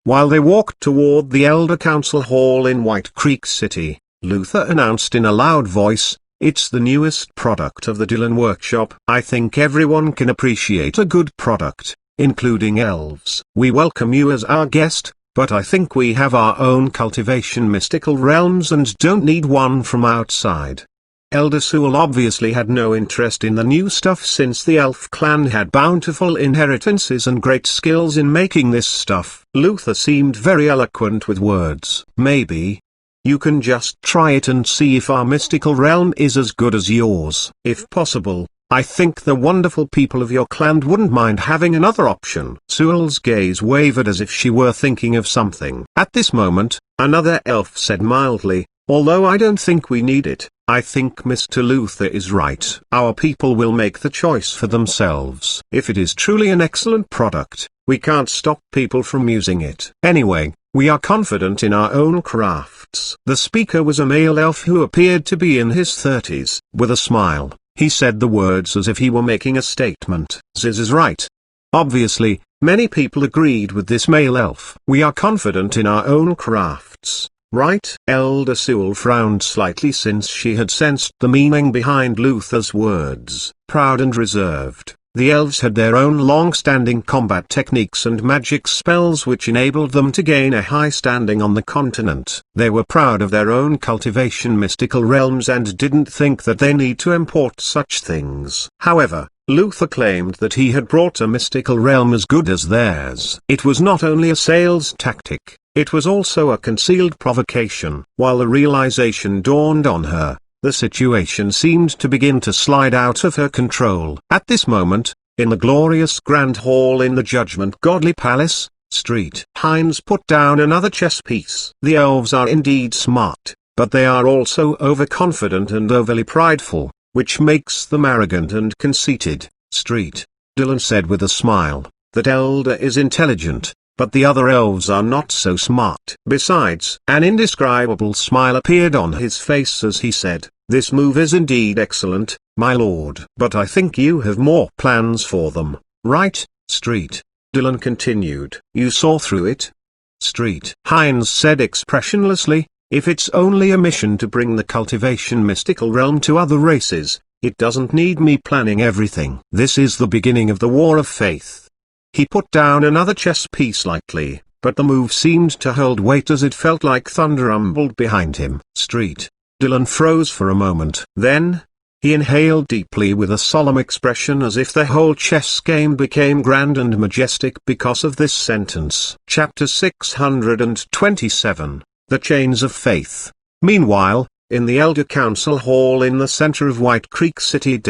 While they walked toward the Elder Council Hall in White Creek City, Luther announced in a loud voice, "It's the newest product of the Dillon workshop. I think everyone can appreciate a good product, including elves. We welcome you as our guest, but I think we have our own cultivation mystical realms and don't need one from outside." Elder Sewell obviously had no interest in the new stuff since the elf clan had bountiful inheritances and great skills in making this stuff. Luther seemed very eloquent with words. Maybe you can just try it and see if our mystical realm is as good as yours. If possible, I think the wonderful people of your clan wouldn't mind having another option. Sewell's gaze wavered as if she were thinking of something. At this moment, another elf said mildly, although I don't think we need it, I think Mr. Luther is right. Our people will make the choice for themselves. If it is truly an excellent product, we can't stop people from using it. Anyway, we are confident in our own crafts. The speaker was a male elf who appeared to be in his 30s. With a smile, he said the words as if he were making a statement. Ziz is right. Obviously, many people agreed with this male elf. We are confident in our own crafts. Right? Elder Sewell frowned slightly since she had sensed the meaning behind Luther's words. Proud and reserved, the elves had their own long-standing combat techniques and magic spells which enabled them to gain a high standing on the continent. They were proud of their own cultivation mystical realms and didn't think that they need to import such things. However, Luther claimed that he had brought a mystical realm as good as theirs. It was not only a sales tactic, it was also a concealed provocation. While the realization dawned on her, the situation seemed to begin to slide out of her control. At this moment, in the glorious grand hall in the Judgment Godly Palace, Street, Hines put down another chess piece. The elves are indeed smart, but they are also overconfident and overly prideful, which makes them arrogant and conceited. Street, Dylan said with a smile, that elder is intelligent, but the other elves are not so smart. Besides, an indescribable smile appeared on his face as he said, this move is indeed excellent, my lord. But I think you have more plans for them, right, Street? Dylan continued. You saw through it? Street. Hines said expressionlessly, if it's only a mission to bring the cultivation mystical realm to other races, it doesn't need me planning everything. This is the beginning of the war of faith. He put down another chess piece lightly, but the move seemed to hold weight as it felt like thunder rumbled behind him. Street. Dylan froze for a moment. Then, he inhaled deeply with a solemn expression as if the whole chess game became grand and majestic because of this sentence. Chapter 627, The Chains of Faith. Meanwhile, in the Elder Council Hall in the center of White Creek City.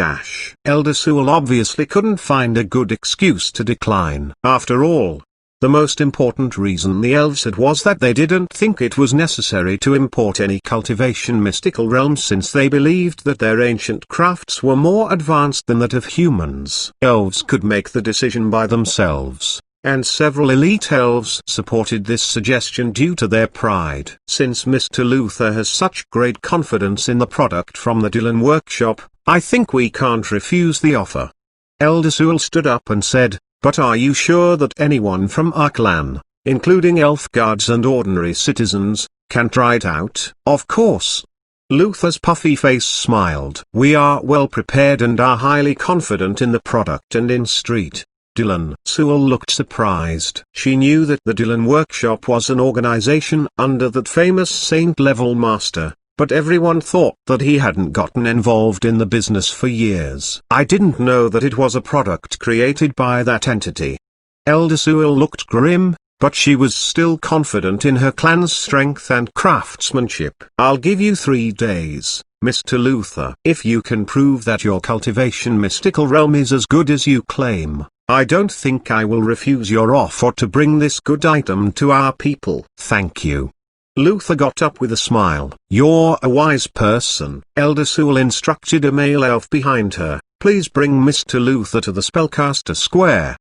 Elder Sewell obviously couldn't find a good excuse to decline. After all, the most important reason the elves had was that they didn't think it was necessary to import any cultivation mystical realms since they believed that their ancient crafts were more advanced than that of humans. Elves could make the decision by themselves, and several elite elves supported this suggestion due to their pride. Since Mr. Luther has such great confidence in the product from the Dylan workshop, I think we can't refuse the offer. Elder Sewell stood up and said, but are you sure that anyone from our clan, including elf guards and ordinary citizens, can try it out? Of course. Luther's puffy face smiled. We are well prepared and are highly confident in the product and in Street. Dylan. Sewell looked surprised. She knew that the Dylan Workshop was an organization under that famous saint-level master, but everyone thought that he hadn't gotten involved in the business for years. I didn't know that it was a product created by that entity. Elder Sewell looked grim, but she was still confident in her clan's strength and craftsmanship. I'll give you 3 days, Mr. Luther. If you can prove that your cultivation mystical realm is as good as you claim, I don't think I will refuse your offer to bring this good item to our people. Thank you. Luther got up with a smile. You're a wise person. Elder Sewell instructed a male elf behind her. Please bring Mr. Luther to the Spellcaster Square.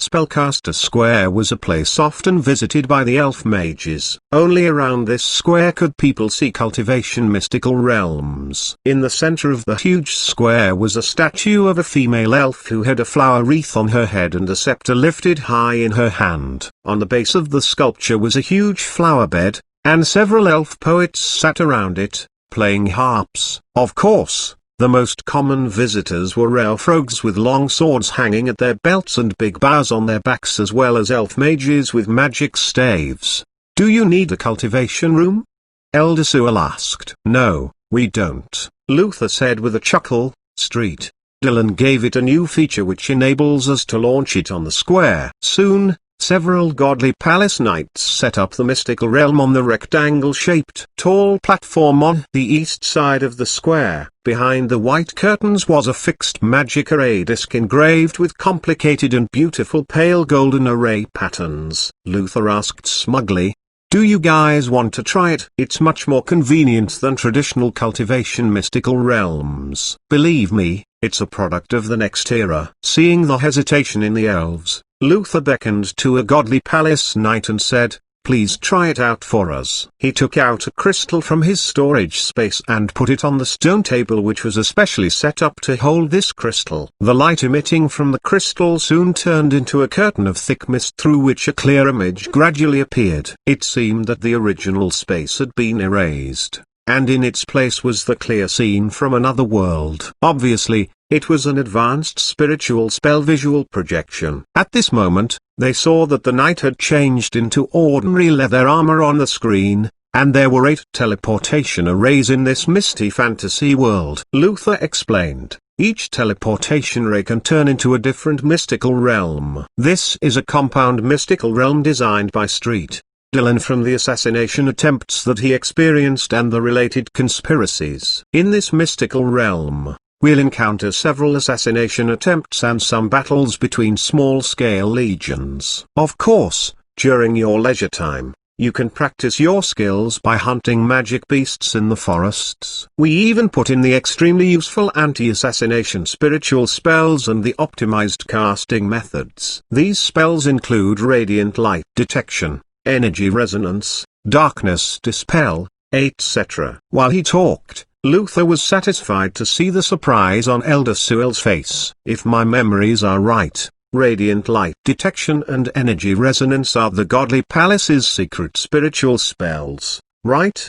Spellcaster Square was a place often visited by the elf mages. Only around this square could people see cultivation mystical realms. In the center of the huge square was a statue of a female elf who had a flower wreath on her head and a scepter lifted high in her hand. On the base of the sculpture was a huge flower bed, and several elf poets sat around it, playing harps. Of course, the most common visitors were elf rogues with long swords hanging at their belts and big bows on their backs, as well as elf mages with magic staves. Do you need a cultivation room? Elder Sewell asked. No, We don't, Luther said with a chuckle. Street. Dylan gave it a new feature which enables us to launch it on the square. Soon, several godly palace knights set up the mystical realm on the rectangle-shaped tall platform on the east side of the square. Behind the white curtains was a fixed magic array disc engraved with complicated and beautiful pale golden array patterns. Luther asked smugly, "Do you guys want to try it? It's much more convenient than traditional cultivation mystical realms. Believe me, it's a product of the next era." Seeing the hesitation in the elves, Luther beckoned to a godly palace knight and said, "Please try it out for us." He took out a crystal from his storage space and put it on the stone table which was especially set up to hold this crystal. The light emitting from the crystal soon turned into a curtain of thick mist through which a clear image gradually appeared. It seemed that the original space had been erased, and in its place was the clear scene from another world. Obviously, it was an advanced spiritual spell visual projection. At this moment, they saw that the knight had changed into ordinary leather armor on the screen, and there were 8 teleportation arrays in this misty fantasy world. Luther explained, each teleportation ray can turn into a different mystical realm. This is a compound mystical realm designed by Street. Dylan from the assassination attempts that he experienced and the related conspiracies. In this mystical realm, we'll encounter several assassination attempts and some battles between small-scale legions. Of course, during your leisure time, you can practice your skills by hunting magic beasts in the forests. We even put in the extremely useful anti-assassination spiritual spells and the optimized casting methods. These spells include radiant light detection, energy resonance, darkness dispel, etc. While he talked, Luther was satisfied to see the surprise on Elder Sewell's face. If my memories are right, radiant light detection and energy resonance are the godly palace's secret spiritual spells, right?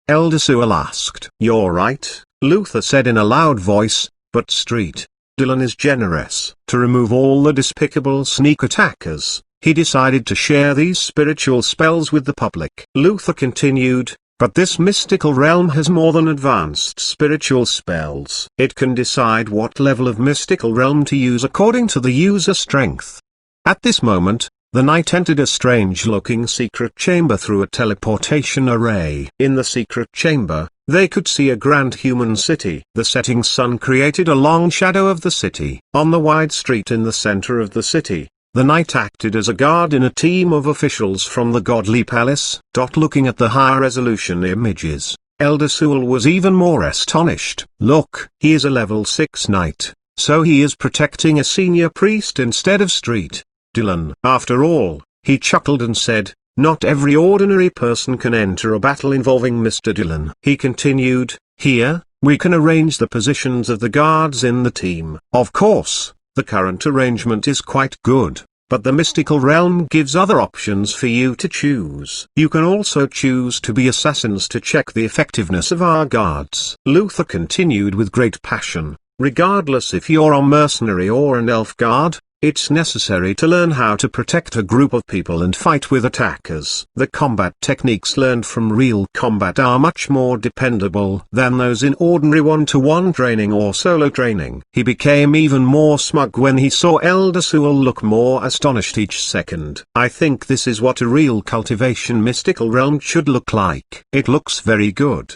Elder Sewell asked. "You're right," Luther said in a loud voice, "but Street, Dylan is generous." To remove all the despicable sneak attackers, he decided to share these spiritual spells with the public. Luther continued, "But this mystical realm has more than advanced spiritual spells. It can decide what level of mystical realm to use according to the user strength." At this moment, the knight entered a strange-looking secret chamber through a teleportation array. In the secret chamber, they could see a grand human city. The setting sun created a long shadow of the city. On the wide street in the center of the city, the knight acted as a guard in a team of officials from the godly palace. Looking at the high-resolution images, Elder Sewell was even more astonished. "Look, he is a level 6 knight, so he is protecting a senior priest instead of Street Dylan." After all, he chuckled and said, "Not every ordinary person can enter a battle involving Mr. Dylan." He continued, "Here, we can arrange the positions of the guards in the team. Of course, the current arrangement is quite good, but the mystical realm gives other options for you to choose. You can also choose to be assassins to check the effectiveness of our guards." Luther continued with great passion, "Regardless if you're a mercenary or an elf guard, it's necessary to learn how to protect a group of people and fight with attackers. The combat techniques learned from real combat are much more dependable than those in ordinary one-to-one training or solo training." He became even more smug when he saw Elder Sewell look more astonished each second. "I think this is what a real cultivation mystical realm should look like. It looks very good."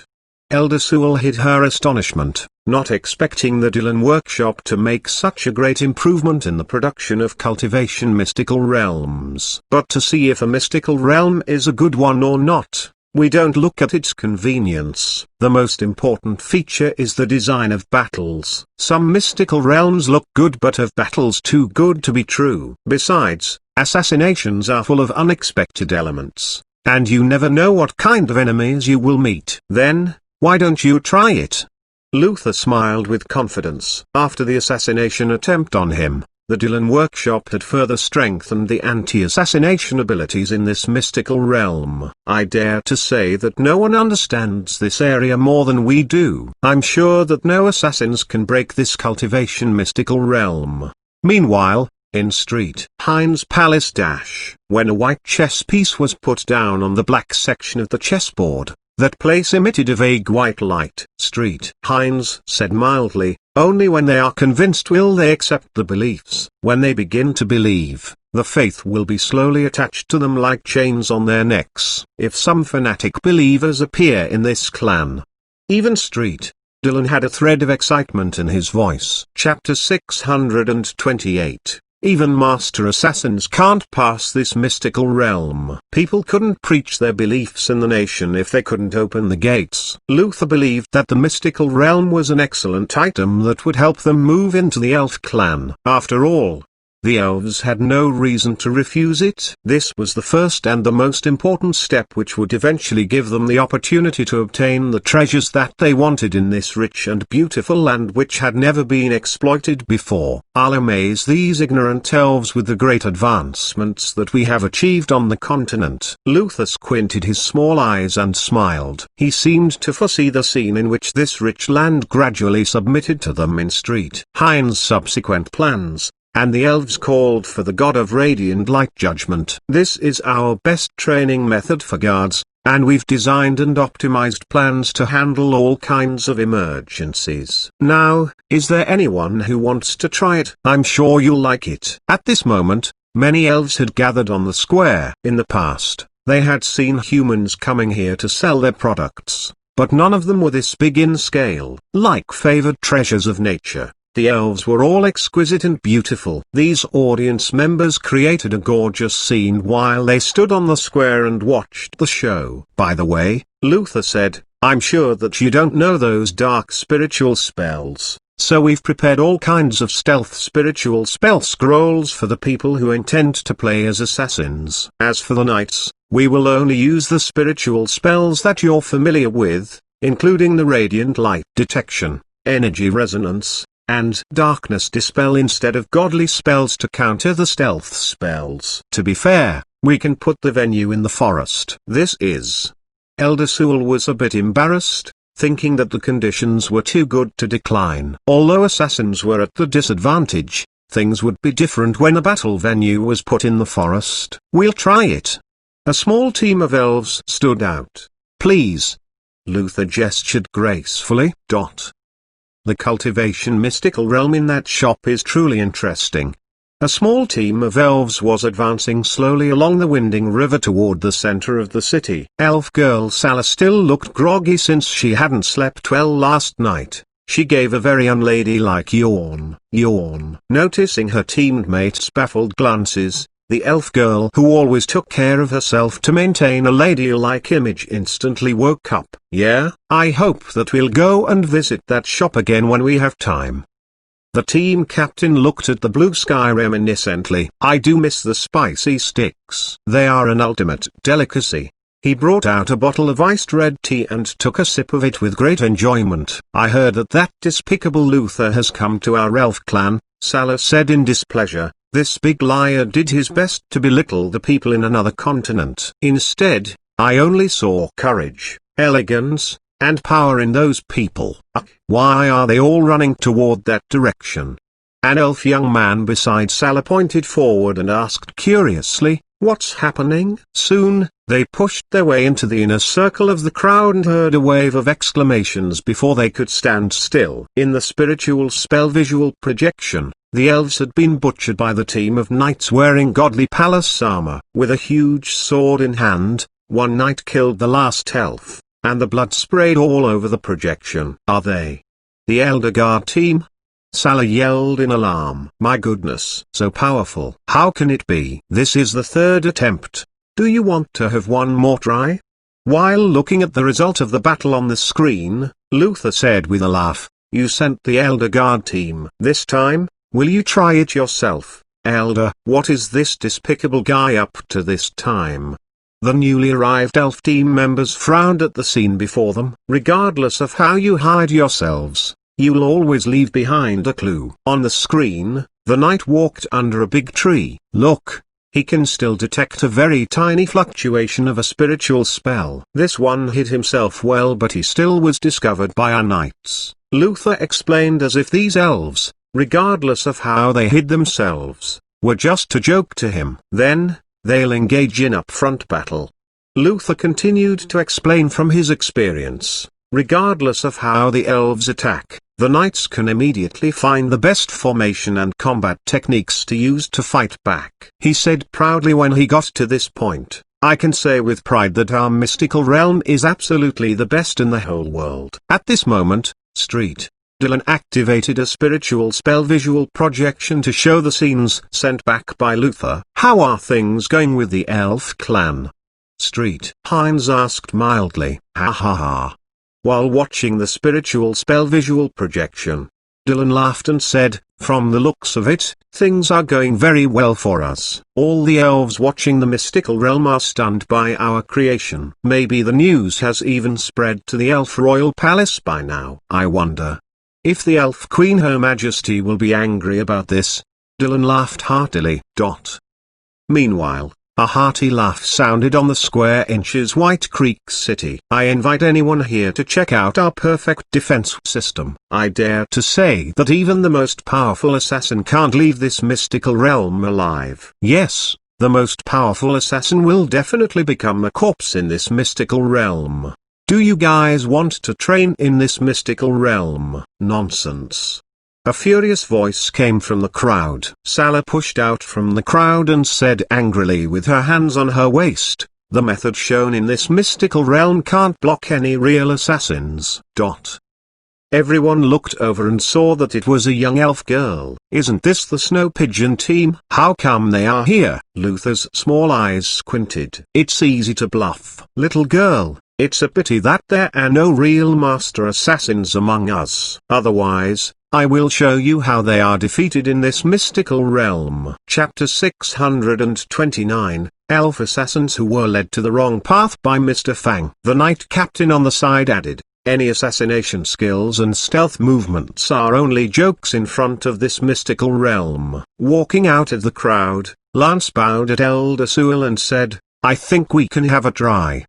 Elder Sewell hid her astonishment, not expecting the Dylan workshop to make such a great improvement in the production of cultivation mystical realms. But to see if a mystical realm is a good one or not, we don't look at its convenience. The most important feature is the design of battles. Some mystical realms look good but have battles too good to be true. Besides, assassinations are full of unexpected elements, and you never know what kind of enemies you will meet. Then, why don't you try it? Luther smiled with confidence. After the assassination attempt on him, the Dylan workshop had further strengthened the anti-assassination abilities in this mystical realm. I dare to say that no one understands this area more than we do. I'm sure that no assassins can break this cultivation mystical realm. Meanwhile, in Street Hines' palace when a white chess piece was put down on the black section of the chessboard, That place emitted a vague white light. Street. Hines said mildly, only when they are convinced will they accept the beliefs. When they begin to believe, the faith will be slowly attached to them like chains on their necks. If some fanatic believers appear in this clan. Even Street. Dylan had a thread of excitement in his voice. Chapter 628. Even master assassins can't pass this mystical realm. People couldn't preach their beliefs in the nation if they couldn't open the gates. Luther believed that the mystical realm was an excellent item that would help them move into the elf clan. After all, the elves had no reason to refuse it. This was the first and the most important step which would eventually give them the opportunity to obtain the treasures that they wanted in this rich and beautiful land which had never been exploited before. I'll amaze these ignorant elves with the great advancements that we have achieved on the continent. Luther squinted his small eyes and smiled. He seemed to foresee the scene in which this rich land gradually submitted to them in Street Hines' subsequent plans. And the elves called for the god of radiant light judgment. This is our best training method for guards, and we've designed and optimized plans to handle all kinds of emergencies. Now, is there anyone who wants to try it? I'm sure you'll like it. At this moment, many elves had gathered on the square. In the past, they had seen humans coming here to sell their products, but none of them were this big in scale. Like favored treasures of nature, the elves were all exquisite and beautiful. These audience members created a gorgeous scene while they stood on the square and watched the show. By the way, Luther said, I'm sure that you don't know those dark spiritual spells, so we've prepared all kinds of stealth spiritual spell scrolls for the people who intend to play as assassins. As for the knights, we will only use the spiritual spells that you're familiar with, including the radiant light detection, energy resonance, and darkness dispel instead of godly spells to counter the stealth spells. To be fair, we can put the venue in the forest. This is. Elder Sewell was a bit embarrassed, thinking that the conditions were too good to decline. Although assassins were at the disadvantage, things would be different when the battle venue was put in the forest. We'll try it. A small team of elves stood out. Please. Luther gestured gracefully. The cultivation mystical realm in that shop is truly interesting. A small team of elves was advancing slowly along the winding river toward the center of the city. Elf girl Sala still looked groggy since she hadn't slept well last night. She gave a very unladylike yawn. Noticing her teammates' baffled glances, the elf girl who always took care of herself to maintain a ladylike image instantly woke up. Yeah, I hope that we'll go and visit that shop again when we have time. The team captain looked at the blue sky reminiscently. I do miss the spicy sticks. They are an ultimate delicacy. He brought out a bottle of iced red tea and took a sip of it with great enjoyment. I heard that despicable Luther has come to our elf clan, Sala said in displeasure. This big liar did his best to belittle the people in another continent. Instead, I only saw courage, elegance, and power in those people. Why are they all running toward that direction? An elf young man beside Sala pointed forward and asked curiously, what's happening? Soon, they pushed their way into the inner circle of the crowd and heard a wave of exclamations before they could stand still. In the spiritual spell visual projection, the elves had been butchered by the team of knights wearing godly palace armor. With a huge sword in hand, one knight killed the last elf, and the blood sprayed all over the projection. Are they the Elder Guard team? Sala yelled in alarm. My goodness, so powerful. How can it be? This is the third attempt. Do you want to have one more try? While looking at the result of the battle on the screen, Luther said with a laugh, you sent the Elder Guard team. This time, will you try it yourself, Elder? What is this despicable guy up to this time? The newly arrived elf team members frowned at the scene before them. Regardless of how you hide yourselves, you'll always leave behind a clue. On the screen, the knight walked under a big tree. Look, he can still detect a very tiny fluctuation of a spiritual spell. This one hid himself well, but he still was discovered by our knights. Luther explained as if these elves, regardless of how they hid themselves, were just a joke to him. Then, they'll engage in upfront battle. Luther continued to explain from his experience. Regardless of how the elves attack, the knights can immediately find the best formation and combat techniques to use to fight back. He said proudly when he got to this point, "I can say with pride that our mystical realm is absolutely the best in the whole world." At this moment, Dylan activated a spiritual spell visual projection to show the scenes sent back by Luther. "How are things going with the elf clan?" Hines asked mildly. "Ha ha ha." While watching the spiritual spell visual projection, Dylan laughed and said, "From the looks of it, things are going very well for us." All the elves watching the mystical realm are stunned by our creation. Maybe the news has even spread to the elf royal palace by now. I wonder if the elf queen Her Majesty will be angry about this. Dylan laughed heartily. Meanwhile, a hearty laugh sounded on the square inches White Creek City. "I invite anyone here to check out our perfect defense system. I dare to say that even the most powerful assassin can't leave this mystical realm alive." Yes, the most powerful assassin will definitely become a corpse in this mystical realm. Do you guys want to train in this mystical realm? Nonsense. A furious voice came from the crowd. Salah pushed out from the crowd and said angrily with her hands on her waist, "The method shown in this mystical realm can't block any real assassins." Everyone looked over and saw that it was a young elf girl. "Isn't this the Snow Pigeon team? How come they are here?" Luther's small eyes squinted. "It's easy to bluff, little girl. It's a pity that there are no real master assassins among us. Otherwise, I will show you how they are defeated in this mystical realm." Chapter 629, Elf Assassins Who Were Led to the Wrong Path by Mr. Fang. The knight captain on the side added, "Any assassination skills and stealth movements are only jokes in front of this mystical realm." Walking out of the crowd, Lance bowed at Elder Sewell and said, "I think we can have a try."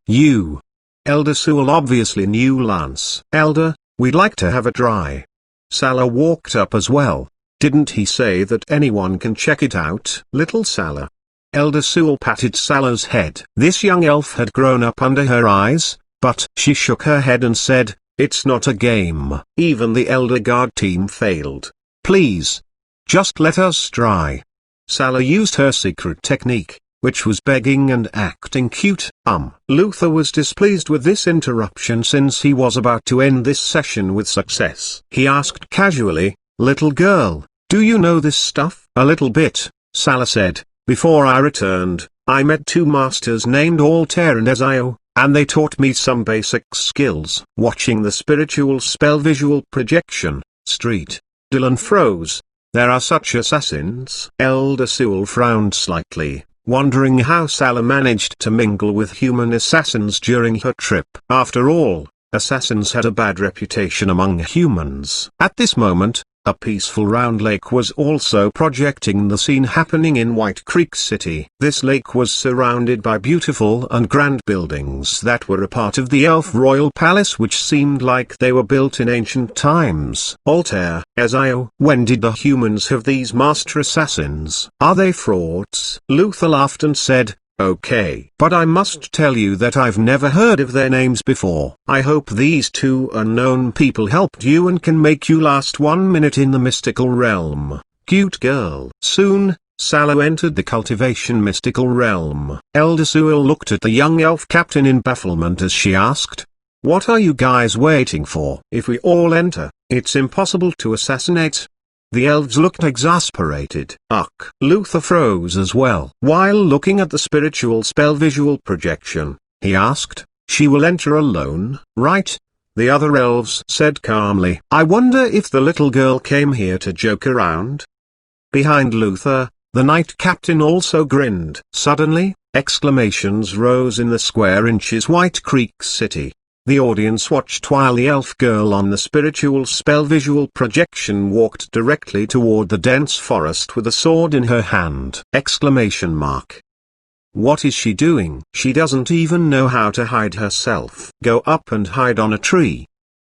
Elder Sewell obviously knew Lance. "Elder, we'd like to have a try." Salah walked up as well. "Didn't he say that anyone can check it out?" "Little Salah." Elder Sewell patted Salah's head. This young elf had grown up under her eyes, but she shook her head and said, "It's not a game." Even the Elder Guard team failed. "Please, just let us try." Salah used her secret technique, which was begging and acting cute. Luther was displeased with this interruption since he was about to end this session with success. He asked casually, "Little girl, do you know this stuff?" "A little bit," Salah said. "Before I returned, I met two masters named Altair and Ezio, and they taught me some basic skills." Watching the spiritual spell visual projection, Dylan froze. "There are such assassins?" Elder Sewell frowned slightly, wondering how Salah managed to mingle with human assassins during her trip. After all, assassins had a bad reputation among humans. At this moment, a peaceful round lake was also projecting the scene happening in White Creek City. This lake was surrounded by beautiful and grand buildings that were a part of the Elf Royal Palace, which seemed like they were built in ancient times. "Altair, Ezio, when did the humans have these master assassins? Are they frauds?" Luther laughed and said, "Okay, but I must tell you that I've never heard of their names before. I hope these two unknown people helped you and can make you last 1 minute in the mystical realm." Cute girl. Soon, Salah entered the cultivation mystical realm. Elder Sewell looked at the young elf captain in bafflement as she asked, "What are you guys waiting for? If we all enter, it's impossible to assassinate." The elves looked exasperated. Luther froze as well. While looking at the spiritual spell visual projection, he asked, "She will enter alone, right?" The other elves said calmly, "I wonder if the little girl came here to joke around?" Behind Luther, the knight captain also grinned. Suddenly, exclamations rose in the square inches White Creek City. The audience watched while the elf girl on the spiritual spell visual projection walked directly toward the dense forest with a sword in her hand. What is she doing? She doesn't even know how to hide herself. Go up and hide on a tree.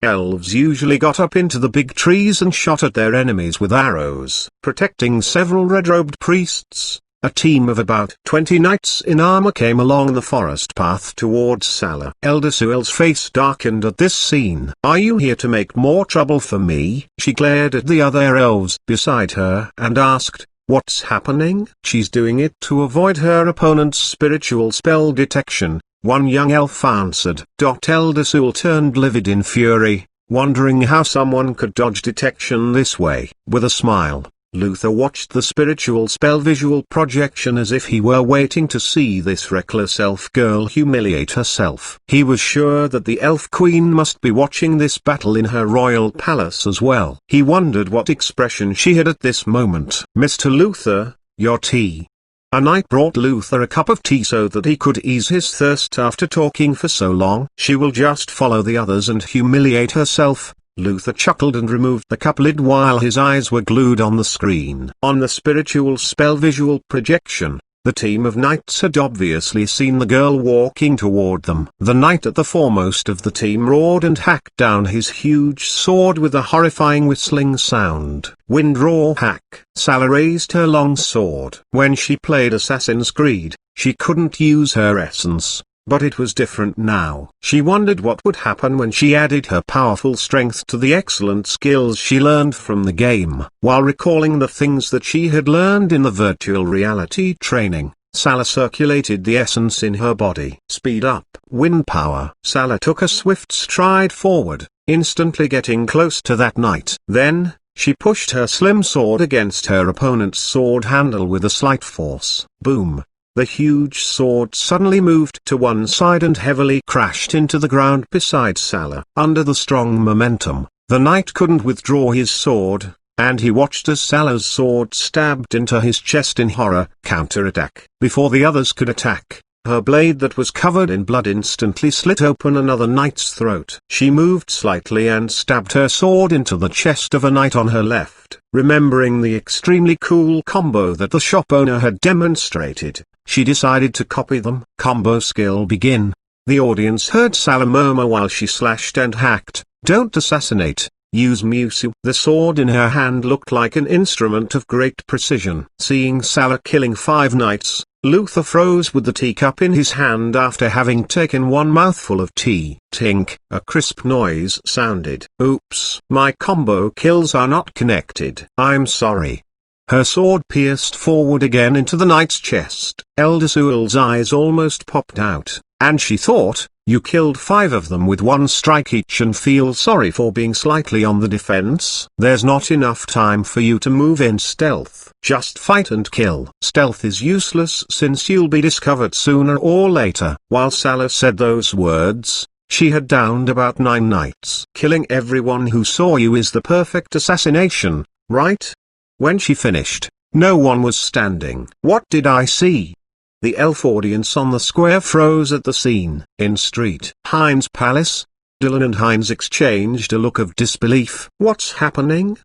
Elves usually got up into the big trees and shot at their enemies with arrows. Protecting several red-robed priests, a team of about 20 knights in armor came along the forest path towards Salah. Elder Suel's face darkened at this scene. "Are you here to make more trouble for me?" She glared at the other elves beside her and asked, "What's happening?" "She's doing it to avoid her opponent's spiritual spell detection," one young elf answered. Elder Suel turned livid in fury, wondering how someone could dodge detection this way. With a smile, Luther watched the spiritual spell visual projection as if he were waiting to see this reckless elf girl humiliate herself. He was sure that the elf queen must be watching this battle in her royal palace as well. He wondered what expression she had at this moment. "Mr. Luther, your tea." A knight brought Luther a cup of tea so that he could ease his thirst after talking for so long. "She will just follow the others and humiliate herself." Luther chuckled and removed the cup lid while his eyes were glued on the screen. On the spiritual spell visual projection, the team of knights had obviously seen the girl walking toward them. The knight at the foremost of the team roared and hacked down his huge sword with a horrifying whistling sound. Wind roar hack. Salah raised her long sword. When she played Assassin's Creed, she couldn't use her essence. But it was different now. She wondered what would happen when she added her powerful strength to the excellent skills she learned from the game. While recalling the things that she had learned in the virtual reality training, Salah circulated the essence in her body. Speed up. Wind power. Salah took a swift stride forward, instantly getting close to that knight. Then, she pushed her slim sword against her opponent's sword handle with a slight force. Boom. The huge sword suddenly moved to one side and heavily crashed into the ground beside Salah. Under the strong momentum, the knight couldn't withdraw his sword, and he watched as Salah's sword stabbed into his chest in horror. Counterattack. Before the others could attack, her blade that was covered in blood instantly slit open another knight's throat. She moved slightly and stabbed her sword into the chest of a knight on her left. Remembering the extremely cool combo that the shop owner had demonstrated, she decided to copy them. Combo skill begin. The audience heard Salah murmur while she slashed and hacked, "Don't assassinate, use Musu." The sword in her hand looked like an instrument of great precision. Seeing Salah killing 5 knights, Luther froze with the teacup in his hand after having taken one mouthful of tea. Tink, a crisp noise sounded. "Oops, my combo kills are not connected. I'm sorry." Her sword pierced forward again into the knight's chest. Elder Suel's eyes almost popped out, and she thought, "You killed 5 of them with one strike each and feel sorry for being slightly on the defense? There's not enough time for you to move in stealth. Just fight and kill." "Stealth is useless since you'll be discovered sooner or later." While Salah said those words, she had downed about 9 knights. "Killing everyone who saw you is the perfect assassination, right?" When she finished, no one was standing. "What did I see?" The elf audience on the square froze at the scene. In Street Heinz Palace, Dylan and Heinz exchanged a look of disbelief. "What's happening?"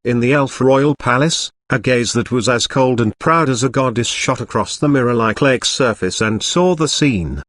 In the elf royal palace, a gaze that was as cold and proud as a goddess shot across the mirror-like lake's surface and saw the scene.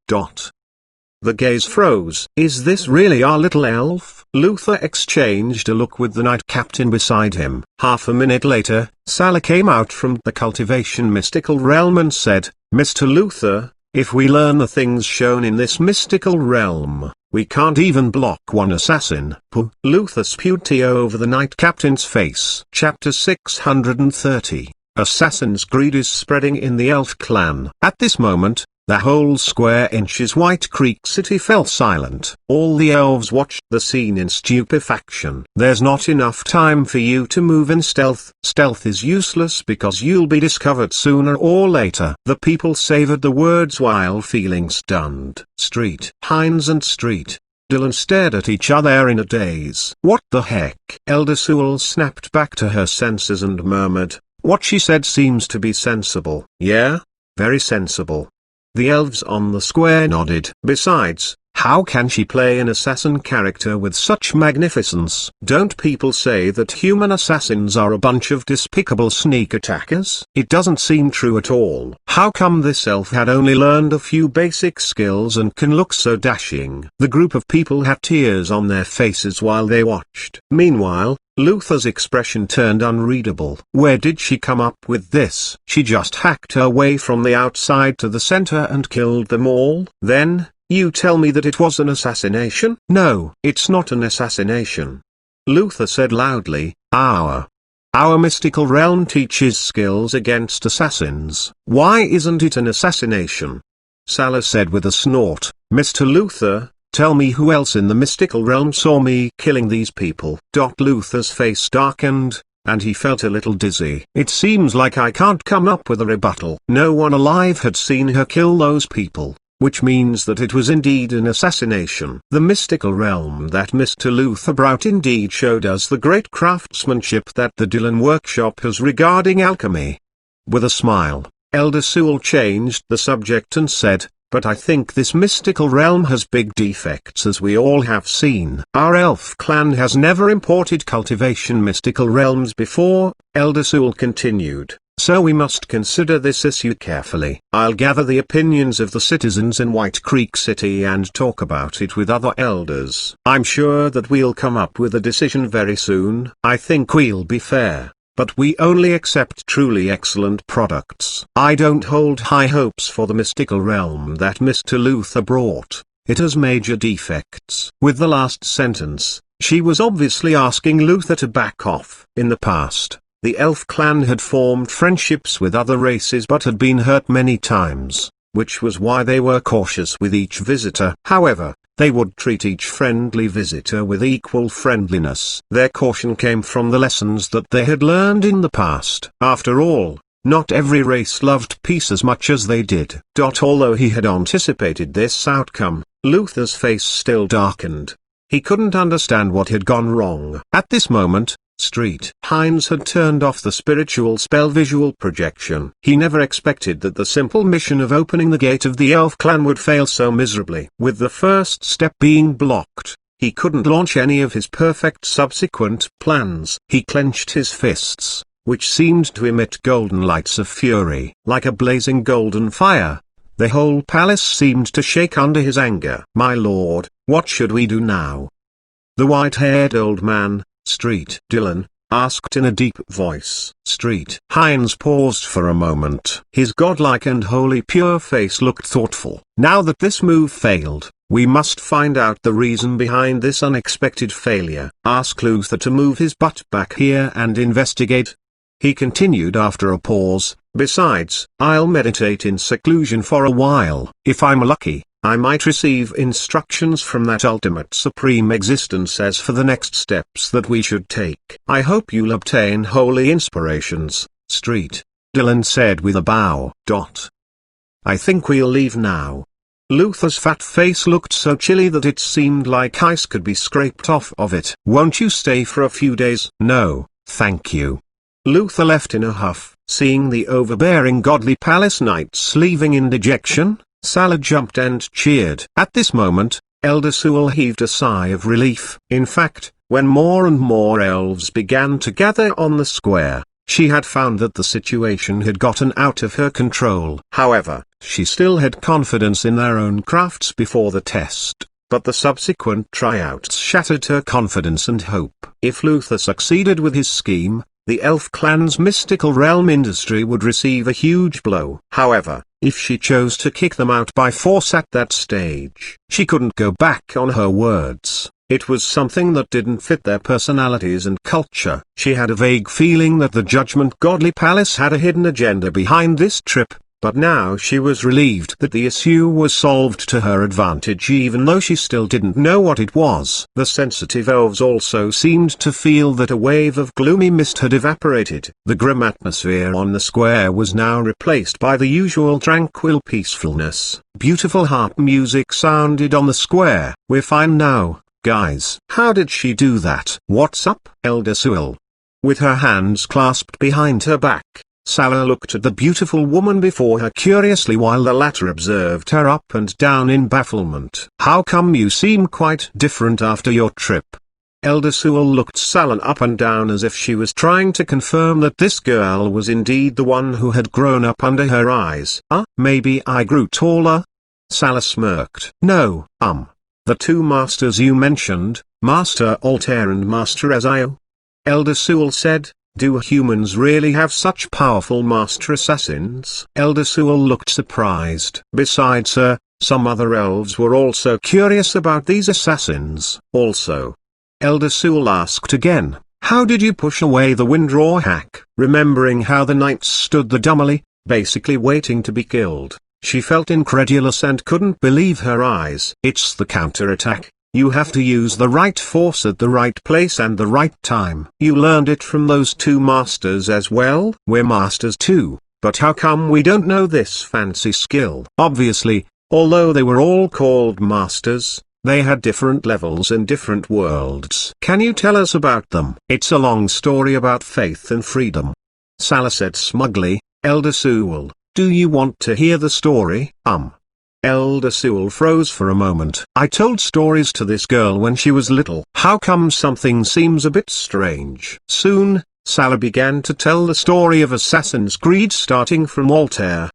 The gaze froze. "Is this really our little elf?" Luther exchanged a look with the knight captain beside him. Half a minute later, Salah came out from the cultivation mystical realm and said, "Mr. Luther, if we learn the things shown in this mystical realm, we can't even block one assassin." Luther spewed tea over the knight captain's face. Chapter 630. Assassin's greed is spreading in the elf clan. At this moment, the whole square inches White Creek City fell silent. All the elves watched the scene in stupefaction. "There's not enough time for you to move in stealth. Stealth is useless because you'll be discovered sooner or later." The people savored the words while feeling stunned. Street Heinz and Street Dylan stared at each other in a daze. "What the heck?" Elder Suel snapped back to her senses and murmured, "What she said seems to be sensible." "Yeah, very sensible." The elves on the square nodded. "Besides, how can she play an assassin character with such magnificence? Don't people say that human assassins are a bunch of despicable sneak attackers?" It doesn't seem true at all. How come this elf had only learned a few basic skills and can look so dashing? The group of people had tears on their faces while they watched. Meanwhile, Luther's expression turned unreadable. Where did she come up with this? She just hacked her way from the outside to the center and killed them all? Then, you tell me that it was an assassination? No, it's not an assassination. Luther said loudly, Our mystical realm teaches skills against assassins. Why isn't it an assassination? Salah said with a snort, Mr. Luther, tell me who else in the mystical realm saw me killing these people. Luther's face darkened, and he felt a little dizzy. It seems like I can't come up with a rebuttal. No one alive had seen her kill those people, which means that it was indeed an assassination. The mystical realm that Mr. Luther brought indeed showed us the great craftsmanship that the Dylan workshop has regarding alchemy. With a smile, Elder Sewell changed the subject and said, but I think this mystical realm has big defects, as we all have seen. Our elf clan has never imported cultivation mystical realms before, Elder Sewell continued, so we must consider this issue carefully. I'll gather the opinions of the citizens in White Creek City and talk about it with other elders. I'm sure that we'll come up with a decision very soon. I think we'll be fair, but we only accept truly excellent products. I don't hold high hopes for the mystical realm that Mr. Luther brought. It has major defects. With the last sentence, she was obviously asking Luther to back off. In the past, the elf clan had formed friendships with other races but had been hurt many times, which was why they were cautious with each visitor. However, they would treat each friendly visitor with equal friendliness. Their caution came from the lessons that they had learned in the past. After all, not every race loved peace as much as they did. Although he had anticipated this outcome, Luther's face still darkened. He couldn't understand what had gone wrong. At this moment, Hines had turned off the spiritual spell visual projection. He never expected that the simple mission of opening the gate of the elf clan would fail so miserably. With the first step being blocked, he couldn't launch any of his perfect subsequent plans. He clenched his fists, which seemed to emit golden lights of fury. Like a blazing golden fire, the whole palace seemed to shake under his anger. My lord, what should we do now? The white-haired old man, Dylan, asked in a deep voice. Hines paused for a moment. His godlike and wholly pure face looked thoughtful. Now that this move failed, we must find out the reason behind this unexpected failure. Ask Luther to move his butt back here and investigate. He continued after a pause, besides, I'll meditate in seclusion for a while. If I'm lucky, I might receive instructions from that ultimate supreme existence as for the next steps that we should take. I hope you'll obtain holy inspirations, Dylan said with a bow. I think we'll leave now. Luther's fat face looked so chilly that it seemed like ice could be scraped off of it. Won't you stay for a few days? No, thank you. Luther left in a huff. Seeing the overbearing godly palace knights leaving in dejection, Salah jumped and cheered. At this moment, Elder Sewell heaved a sigh of relief. In fact, when more and more elves began to gather on the square, she had found that the situation had gotten out of her control. However, she still had confidence in their own crafts before the test, but the subsequent tryouts shattered her confidence and hope. If Luther succeeded with his scheme, the elf clan's mystical realm industry would receive a huge blow. However, if she chose to kick them out by force at that stage, she couldn't go back on her words. It was something that didn't fit their personalities and culture. She had a vague feeling that the Judgment Godly Palace had a hidden agenda behind this trip, but now she was relieved that the issue was solved to her advantage even though she still didn't know what it was. The sensitive elves also seemed to feel that a wave of gloomy mist had evaporated. The grim atmosphere on the square was now replaced by the usual tranquil peacefulness. Beautiful harp music sounded on the square. We're fine now, guys. How did she do that? What's up, Elder Sewell? With her hands clasped behind her back, Salah looked at the beautiful woman before her curiously while the latter observed her up and down in bafflement. How come you seem quite different after your trip? Elder Sewell looked Salah up and down as if she was trying to confirm that this girl was indeed the one who had grown up under her eyes. Maybe I grew taller? Salah smirked. No, the two masters you mentioned, Master Altair and Master Ezio? Elder Sewell said. Do humans really have such powerful master assassins? Elder Sewell looked surprised. Besides her, some other elves were also curious about these assassins. Also, Elder Sewell asked again, how did you push away the Windroar hack? Remembering how the knights stood there dumbly, basically waiting to be killed, she felt incredulous and couldn't believe her eyes. It's the counterattack. You have to use the right force at the right place and the right time. You learned it from those two masters as well? We're masters too, but how come we don't know this fancy skill? Obviously, although they were all called masters, they had different levels in different worlds. Can you tell us about them? It's a long story about faith and freedom. Salah said smugly. Elder Sewell, do you want to hear the story? Elder Sewell froze for a moment. I told stories to this girl when she was little. How come something seems a bit strange? Soon, Salah began to tell the story of Assassin's Creed starting from Altair,